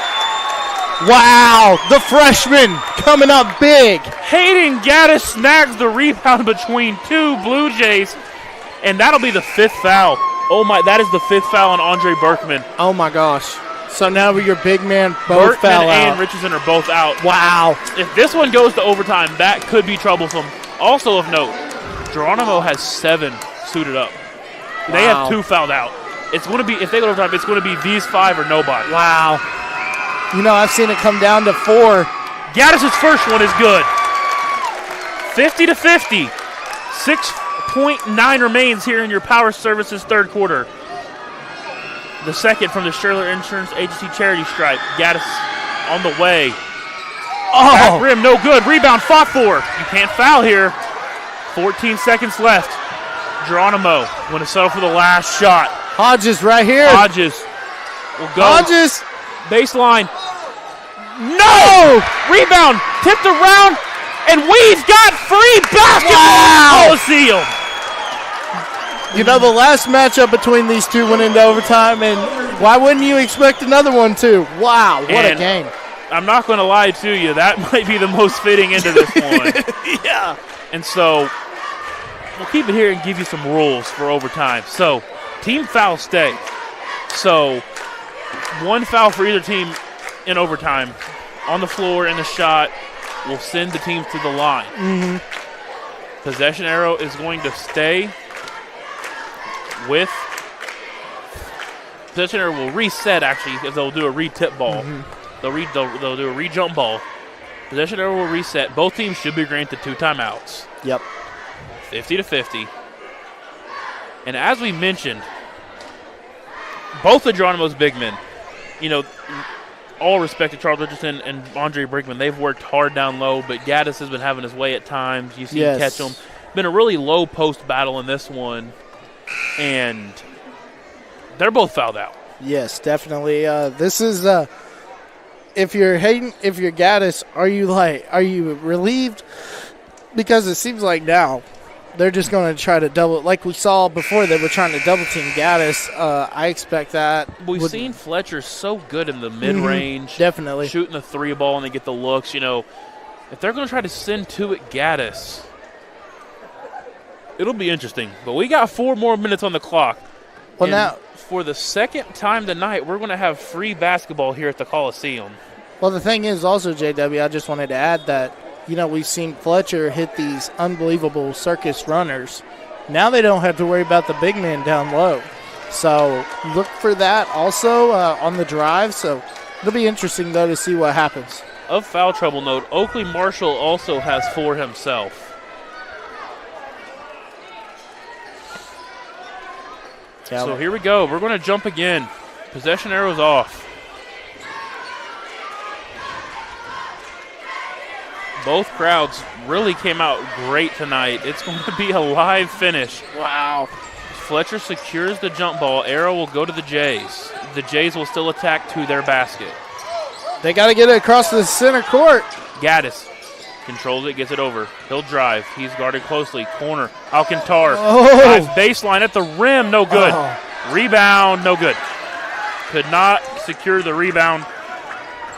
Wow, the freshman coming up big. Hayden Gaddis snags the rebound between two Blue Jays, and that'll be the 5th foul. Oh my, that is the 5th foul on Andre Berkman. Oh my gosh. So now your big man both Berkman foul and out. Richardson are both out. Wow. If this one goes to overtime, that could be troublesome. Also of note, Geronimo has 7 suited up. They have 2 fouled out. It's going to be, if they go to overtime, it's going to be these 5 or nobody. Wow. You know, I've seen it come down to 4. Gaddis' first one is good. 50-50. 6.9 remains here in your Power Services third quarter. The second from the Shirley Insurance Agency charity stripe. Gaddis on the way. Back rim, no good. Rebound fought for. You can't foul here. 14 seconds left. Geronimo going to settle for the last shot. Hodges right here. Hodges will go. Hodges. Baseline. No! Rebound. Tipped around. And we've got free basketball Coliseum. You know, the last matchup between these two went into overtime, and why wouldn't you expect another one, too? Wow, what a game. I'm not going to lie to you. That might be the most fitting into this one. Yeah. And so we'll keep it here and give you some rules for overtime. So team foul stay. So one foul for either team in overtime on the floor, and the shot will send the team to the line. Mm-hmm. Possession arrow is going to stay with. Possession arrow will reset, actually, because they'll do a re-tip ball. Mm-hmm. They'll do a re-jump ball. Possession arrow will reset. Both teams should be granted 2 timeouts. Yep. 50-50. And as we mentioned, both of Geronimo's big men, all respect to Charles Richardson and Andre Brinkman. They've worked hard down low, but Gaddis has been having his way at times. You see him catch him. Been a really low post battle in this one, and they're both fouled out. Yes, definitely. This is if you're Gaddis, are you relieved? Because it seems like now they're just going to try to double, like we saw before, they were trying to double team Gaddis. I expect that. We've seen Fletcher so good in the mid-range. Definitely. Shooting the 3 ball and they get the looks. If they're going to try to send 2 at Gaddis, it'll be interesting. But we got 4 more minutes on the clock. Well, now, for the second time tonight, we're going to have free basketball here at the Coliseum. Well, the thing is also, JW, I just wanted to add that, we've seen Fletcher hit these unbelievable circus runners. Now they don't have to worry about the big man down low. So look for that also on the drive. So it'll be interesting, though, to see what happens. Of foul trouble note, Oakley Marshall also has 4 himself. Yeah, so here we go. We're going to jump again. Possession arrow's off. Both crowds really came out great tonight. It's going to be a live finish. Wow. Fletcher secures the jump ball. Arrow will go to the Jays. The Jays will still attack to their basket. They got to get it across the center court. Gaddis controls it, gets it over. He'll drive. He's guarded closely. Corner. Alcantar. Drives baseline at the rim. No good. Rebound. No good. Could not secure the rebound.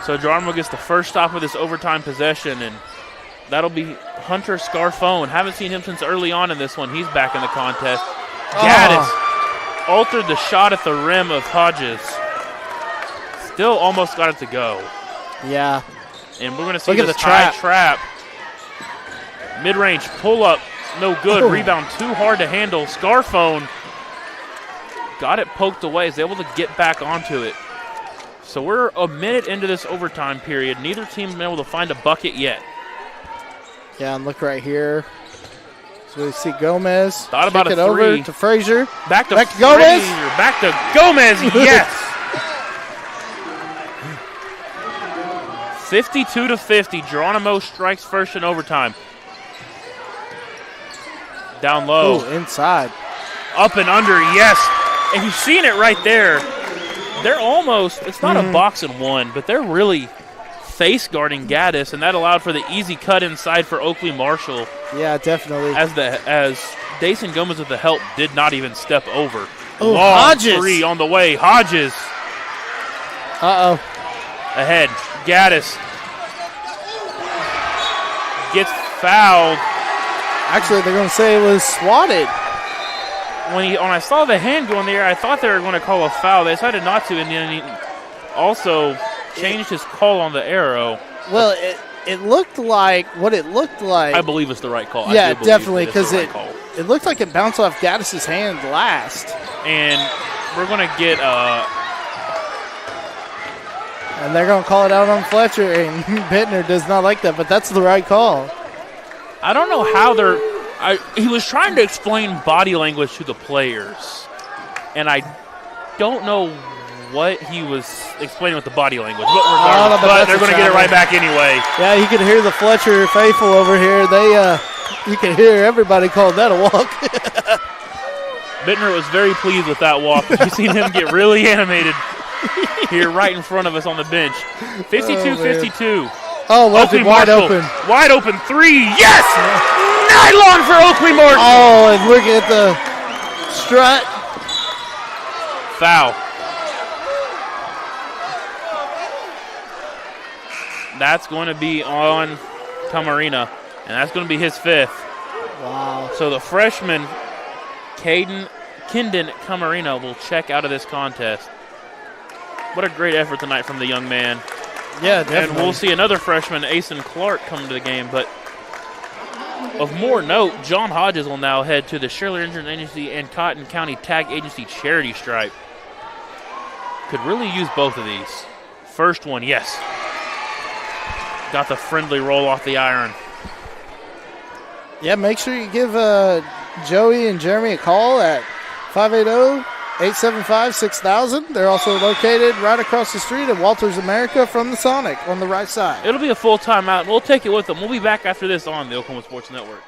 So Geronimo gets the first stop of this overtime possession, and that'll be Hunter Scarfone. Haven't seen him since early on in this one. He's back in the contest. Gaddis altered the shot at the rim of Hodges. Still almost got it to go. Yeah. And we're going to see this high trap. Mid-range pull-up, no good. Rebound too hard to handle. Scarfone got it poked away. Is able to get back onto it. So we're a minute into this overtime period. Neither team's been able to find a bucket yet. Yeah, and look right here. So we see Gomez. Thought about kick a it three. over to Frazier. Back to Gomez. Back to Gomez. Yes. 52-50. Geronimo strikes first in overtime. Down low. Ooh, inside. Up and under, yes. And you've seen it right there. They're almost, it's not a box and one, but they're really face guarding Gaddis, and that allowed for the easy cut inside for Oakley Marshall. Yeah, definitely. As Dason Gomez with the help did not even step over. Oh, Long Hodges. 3 on the way. Hodges. Uh-oh. Ahead. Gaddis gets fouled. Actually, they're going to say it was swatted. When I saw the hand go in the air, I thought they were going to call a foul. They decided not to, and then he also changed his call on the arrow. Well, it looked like what it looked like. I believe it's the right call. Yeah, definitely, because it looked like it bounced off Gaddis' hand last. And we're going to get and they're going to call it out on Fletcher, and Bittner does not like that, but that's the right call. I don't know how he was trying to explain body language to the players, and I don't know what he was explaining with the body language. But they're going to get it right back anyway. Yeah, you could hear the Fletcher faithful over here. You could hear everybody calling that a walk. Bittner was very pleased with that walk. You've seen him get really animated here right in front of us on the bench. 52-52. Oh, Logan wide open. Wide open 3. Yes! Nylon for Oakley Marshall. Oh, and look at the strut. Foul. That's going to be on Camarena, and that's going to be his 5th. Wow. So the freshman, Kendon Camarena, will check out of this contest. What a great effort tonight from the young man. Yeah, definitely. And we'll see another freshman, Asen Clark, come to the game. But of more note, John Hodges will now head to the Shirley Insurance Agency and Cotton County Tag Agency charity stripe. Could really use both of these. First one, yes. Got the friendly roll off the iron. Yeah, make sure you give Joey and Jeremy a call at 580-875-6000. They're also located right across the street at Walters America from the Sonic on the right side. It'll be a full timeout, and we'll take it with them. We'll be back after this on the Oklahoma Sports Network.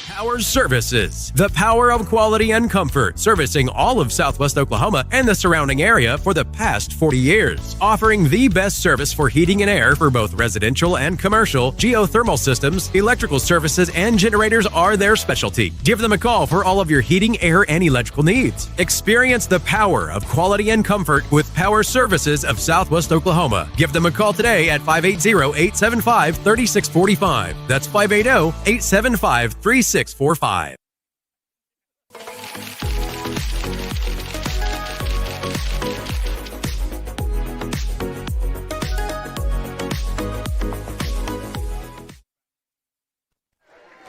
Power Services, the power of quality and comfort, servicing all of Southwest Oklahoma and the surrounding area for the past 40 years. Offering the best service for heating and air for both residential and commercial, geothermal systems, electrical services, and generators are their specialty. Give them a call for all of your heating, air, and electrical needs. Experience the power of quality and comfort with Power Services of Southwest Oklahoma. Give them a call today at 580-875-3645. That's 580-875-3645.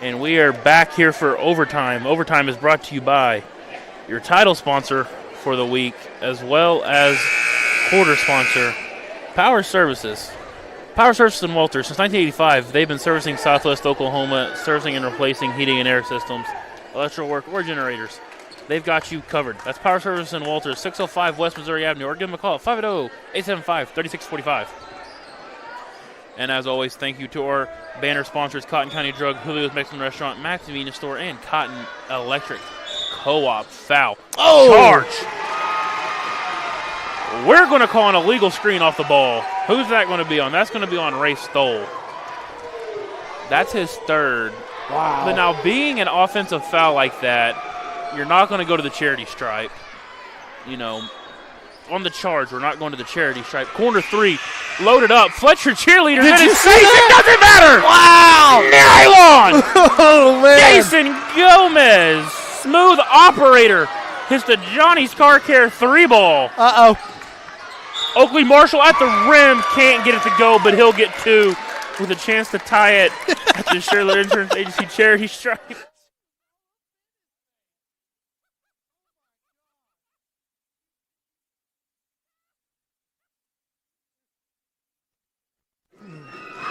And we are back here for Overtime. Overtime is brought to you by your title sponsor for the week, as well as quarter sponsor, Power Services. Power Services in Walters. Since 1985, they've been servicing Southwest Oklahoma, servicing and replacing heating and air systems, electrical work, or generators. They've got you covered. That's Power Services in Walters, 605 West Missouri Avenue, or give them a call at 580-875-3645. And as always, thank you to our banner sponsors, Cotton County Drug, Julio's Mexican Restaurant, Max Convenience Store, and Cotton Electric Co-op. Foul. Oh! Charge. We're going to call an illegal screen off the ball. Who's that going to be on? That's going to be on Ray Stoll. That's his third. Wow. But now, being an offensive foul like that, you're not going to go to the charity stripe. You know, on the charge, we're not going to the charity stripe. Corner three, loaded up. Fletcher cheerleader. Did you see that? It doesn't matter. Wow! Oh, man. Jason Gomez, smooth operator, hits the Johnny's Car Care 3-ball. Uh-oh. Oakley Marshall at the rim, can't get it to go, but he'll get two with a chance to tie it at the Shirley Insurance Agency charity stripe.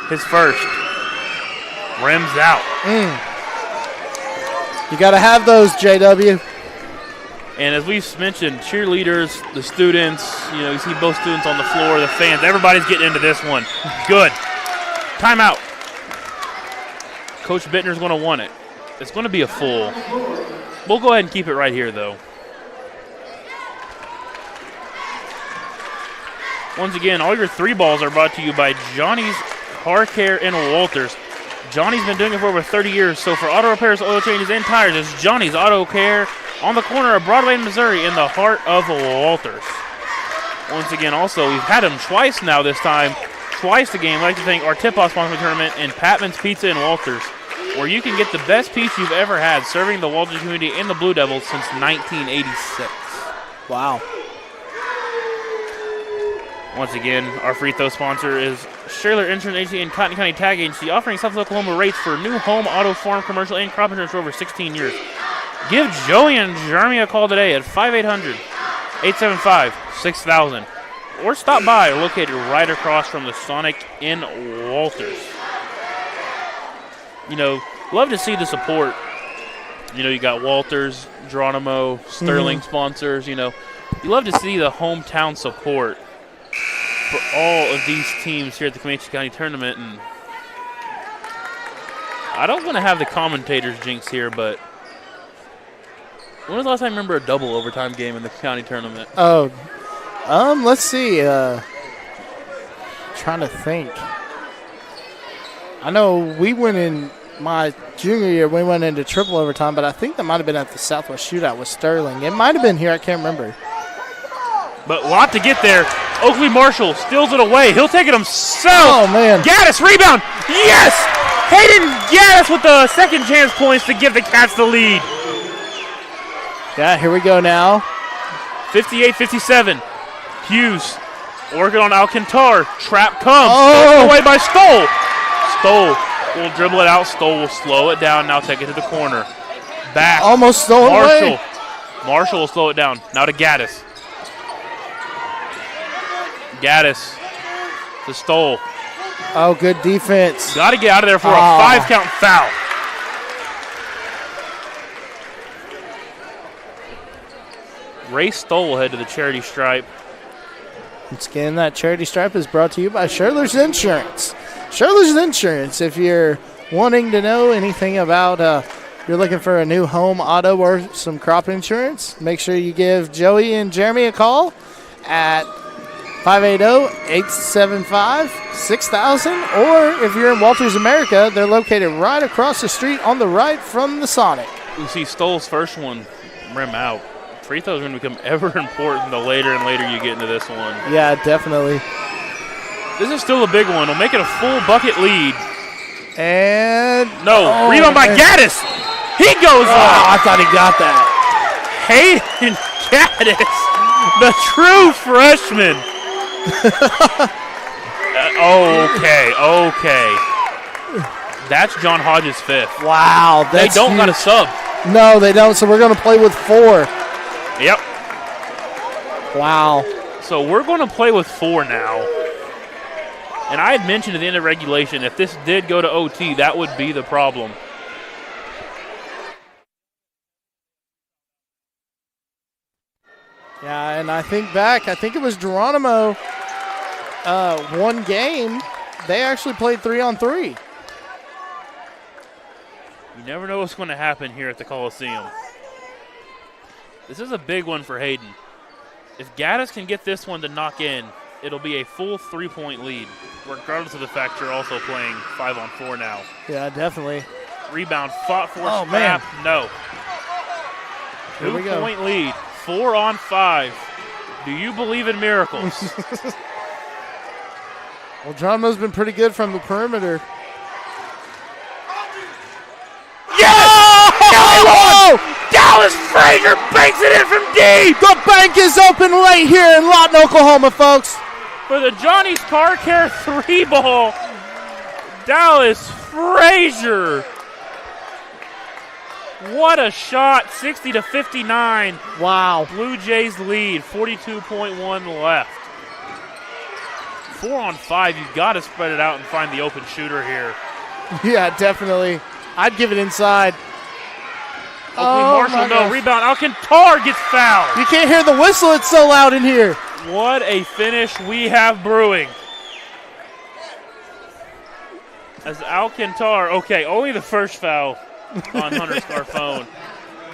His first. Rims out. You got to have those, JW. And as we've mentioned, cheerleaders, the students, you know, you see both students on the floor, the fans, everybody's getting into this one. Good. Timeout. Coach Bittner's going to want it. It's going to be a full. We'll go ahead and keep it right here, though. Once again, all your three balls are brought to you by Johnny's Car Care in Walters. Johnny's been doing it for over 30 years, so for auto repairs, oil changes, and tires, it's Johnny's Auto Care on the corner of Broadway and Missouri in the heart of Walters. Once again, also, we've had him twice now this time. Twice the game. I'd like to thank our tip-off sponsor of the tournament and Patman's Pizza in Walters, where you can get the best pizza you've ever had, serving the Walters community and the Blue Devils since 1986. Wow. Once again, our free throw sponsor is Shirley Insurance Agency and Cotton County Tag Agency, offering Southwest Oklahoma rates for new home, auto, farm, commercial, and crop insurance for over 16 years. Give Joey and Jeremy a call today at 580-875-6000. Or stop by, located right across from the Sonic in Walters. You know, love to see the support. You know, you got Walters, Geronimo, Sterling sponsors, you know. You love to see the hometown support for all of these teams here at the Comanche County Tournament. And I don't want to have the commentators jinx here, but when was the last time I remember a double overtime game in the county tournament? Oh, let's see. Trying to think. I know we went in my junior year, we went into triple overtime, but I think that might have been at the Southwest Shootout with Sterling. It might have been here. I can't remember. But a lot to get there. Oakley Marshall steals it away. He'll take it himself. Oh, man. Gaddis, rebound. Yes! Hayden Gaddis with the second chance points to give the Cats the lead. Yeah, here we go now. 58-57. Hughes working on Alcantar. Trap comes. Oh. Taken away by Stoll. Stoll will dribble it out. Stoll will slow it down. Now take it to the corner. Back. Almost stolen Marshall. away. Marshall will slow it down. Now to Gaddis. Gaddis to Stoll. Oh, good defense. Got to get out of there for a 5-count foul. Ray Stoll will head to the charity stripe. Once again, that charity stripe is brought to you by Shirley's Insurance. Shirley's Insurance, if you're wanting to know anything about, you're looking for a new home, auto, or some crop insurance, make sure you give Joey and Jeremy a call at 580-875-6000, or if you're in Walters, America, they're located right across the street on the right from the Sonic. You see Stoll's first one rim out. Free throws are going to become ever important the later and later you get into this one. Yeah, definitely. This is still a big one. It'll make it a full bucket lead. And no, rebound by Gaddis. He goes off. I thought he got that. Hayden Gaddis, the true freshman. Okay. That's John Hodges' fifth. Wow. They don't got a sub. No, they don't, so we're going to play with 4. Yep. Wow. So we're going to play with 4 now. And I had mentioned at the end of regulation, if this did go to OT, that would be the problem. Yeah, and I think it was Geronimo, one game, they actually played 3-on-3. You never know what's going to happen here at the Coliseum. This is a big one for Hayden. If Gaddis can get this one to knock in, it'll be a full 3-point lead, regardless of the fact you're also playing 5-on-4 now. Yeah, definitely. Rebound, fought for, oh, scrap, man. No. Here we go. 2-point lead, 4-on-5. Do you believe in miracles? Well, Geronimo's been pretty good from the perimeter. Oh! Dallas Frazier banks it in from deep. The bank is open right here in Lawton, Oklahoma, folks. For the Johnny's Car Care 3-ball, Dallas Frazier. What a shot, 60-59. Wow. Blue Jays lead, 42.1 left. 4-on-5, you've got to spread it out and find the open shooter here. Yeah, definitely. I'd give it inside. Oakley Marshall, no, rebound. Alcantar gets fouled. You can't hear the whistle. It's so loud in here. What a finish we have brewing. As Alcantar, okay, only the first foul on Hunter Scarfone.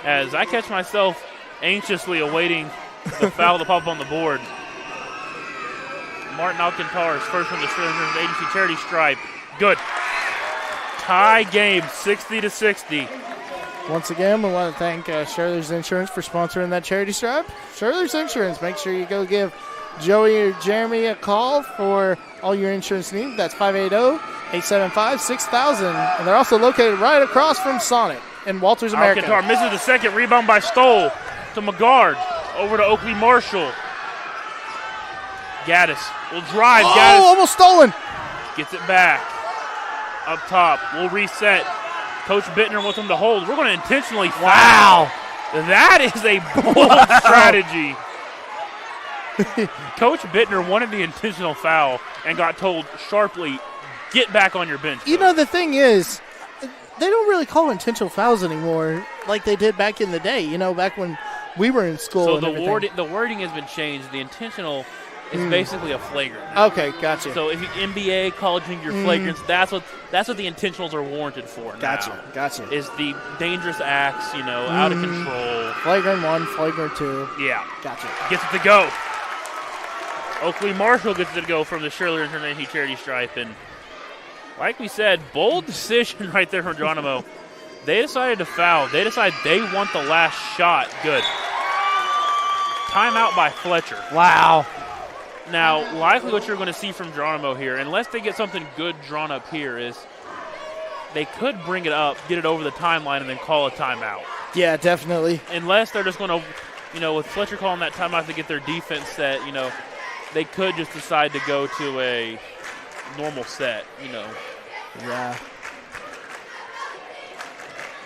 As I catch myself anxiously awaiting the foul to pop up on the board. Martin Alcantar's first from the Sterling Agency charity stripe. Good. Tie game, 60-60. Once again, we want to thank Shirley's Insurance for sponsoring that charity stripe. Shirley's Insurance, make sure you go give Joey or Jeremy a call for all your insurance needs. That's 580-875-6000. And they're also located right across from Sonic in Walters, America. Alcantar misses the second, rebound by Stoll to McGard. Over to Oakley Marshall. Gaddis will drive. Oh, Gaddis almost stolen. gets it back. Up top, we'll reset. Coach Bittner wants him to hold. We're going to intentionally foul. Wow. That is a bold strategy. Coach Bittner wanted the intentional foul and got told sharply, get back on your bench. You know, the thing is, they don't really call intentional fouls anymore like they did back in the day, you know, back when we were in school. So and the wording has been changed. The intentional is basically a flagrant. Okay, gotcha. So if you NBA calling your flagrants, that's what the intentionals are warranted for. Gotcha. Is the dangerous acts, you know, out of control. Flagrant 1, flagrant 2. Yeah. Gotcha. Gets it to go. Oakley Marshall gets it to go from the Shirley International charity stripe, and like we said, bold decision right there from Geronimo. They decided to foul. They decide they want the last shot. Good. Timeout by Fletcher. Wow. Now, likely what you're going to see from Geronimo here, unless they get something good drawn up here, is they could bring it up, get it over the timeline, and then call a timeout. Yeah, definitely. Unless they're just going to, with Fletcher calling that timeout to get their defense set, they could just decide to go to a normal set, Yeah.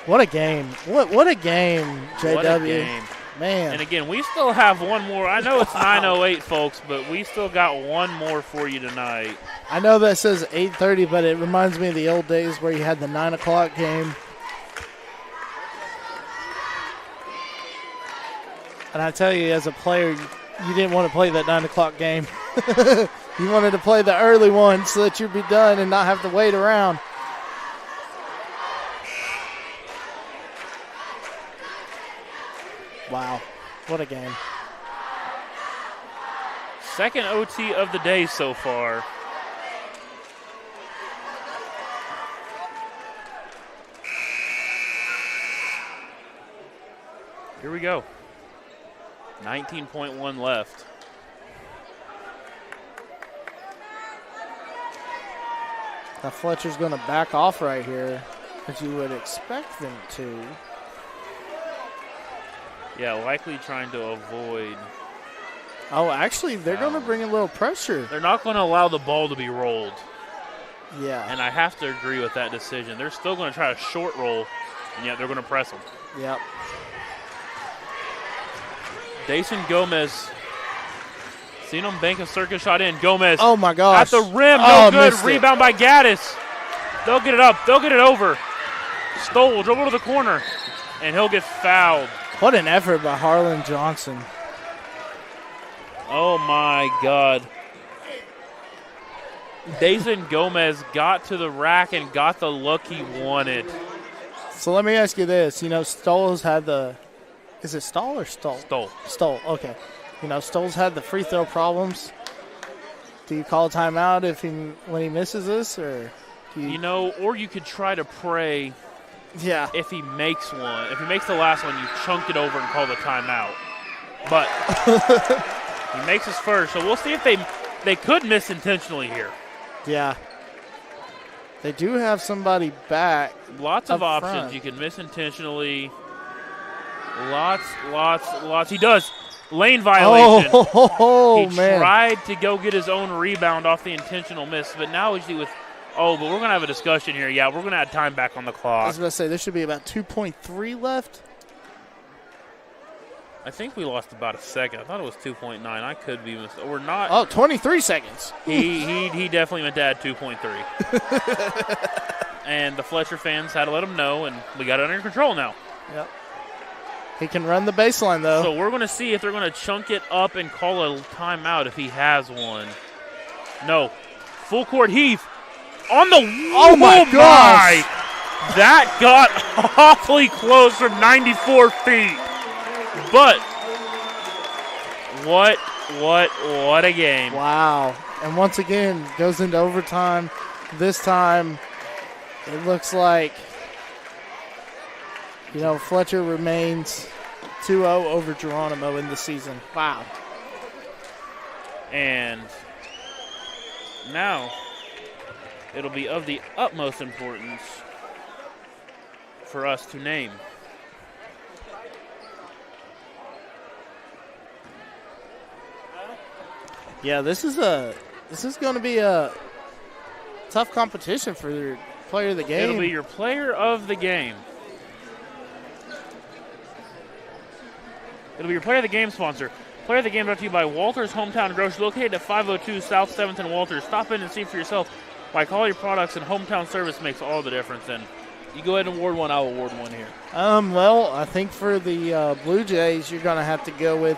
What a game. What a game, JW. What a game. Man. And again, we still have one more. I know it's 9:08, folks, but we still got one more for you tonight. I know that says 8:30, but it reminds me of the old days where you had the 9 o'clock game. And I tell you, as a player, you didn't want to play that 9 o'clock game. You wanted to play the early one so that you'd be done and not have to wait around. Wow, what a game. Second OT of the day so far. Here we go. 19.1 left. Now Fletcher's going to back off right here, as you would expect them to. Yeah, likely trying to avoid. Oh, actually, they're going to bring a little pressure. They're not going to allow the ball to be rolled. Yeah. And I have to agree with that decision. They're still going to try a short roll, and yet they're going to press them. Yep. Dason Gomez. Seen him bank a circus shot in. Gomez. Oh, my gosh. At the rim. No good. Missed it. Rebound by Gaddis. They'll get it up. They'll get it over. Stoll, dribble to the corner, and he'll get fouled. What an effort by Harlan Johnson. Oh, my God. Dason Gomez got to the rack and got the look he wanted. So let me ask you this. Stoll's had the – is it Stoll or Stoll? Stoll. Stoll, okay. Stoll's had the free throw problems. Do you call a timeout when he misses this? Or do you or you could try to pray – yeah. if he makes one. If he makes the last one, you chunk it over and call the timeout. But he makes his first, so we'll see if they could miss intentionally here. Yeah. They do have somebody back. Lots of options. Front. You can miss intentionally. Lots. He does. Lane violation. Oh, he man. tried to go get his own rebound off the intentional miss, but now we see with – but we're going to have a discussion here. Yeah, we're going to add time back on the clock. I was going to say, there should be about 2.3 left. I think we lost about a second. I thought it was 2.9. I could be mistaken. We're not. Oh, 23 seconds. He definitely meant to add 2.3. And the Fletcher fans had to let him know, and we got it under control now. Yep. He can run the baseline, though. So we're going to see if they're going to chunk it up and call a timeout if he has one. No. Full court heave. On the oh my gosh. That got awfully close from 94 feet. But what a game. Wow. And once again, goes into overtime. This time, it looks like, Fletcher remains 2-0 over Geronimo in the season. Wow. And now it'll be of the utmost importance for us to name Yeah, this is going to be a tough competition for your player of the game. It'll be your player of the game. It'll be your player of the game sponsor. Player of the game brought to you by Walters Hometown Grocery, located at 502 South 7th and Walters. Stop in and see for yourself why quality products and hometown service makes all the difference. And you go ahead and award one. I'll award one here. Well, I think for the Blue Jays, you're going to have to go with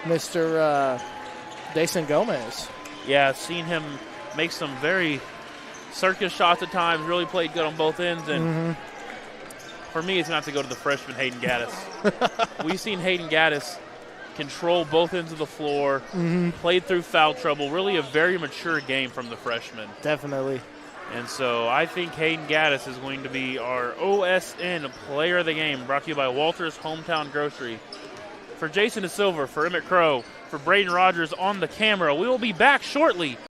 Mr. Dason Gomez. Yeah, I've seen him make some very circus shots at times, really played good on both ends. And for me, it's going to have to go to the freshman, Hayden Gaddis. We've seen Hayden Gaddis control both ends of the floor, played through foul trouble, really a very mature game from the freshman. Definitely. And so I think Hayden Gaddis is going to be our OSN player of the game, brought to you by Walters Hometown Grocery. For Jason DeSilva, for Emmett Crow, for Braden Rogers on the camera, we will be back shortly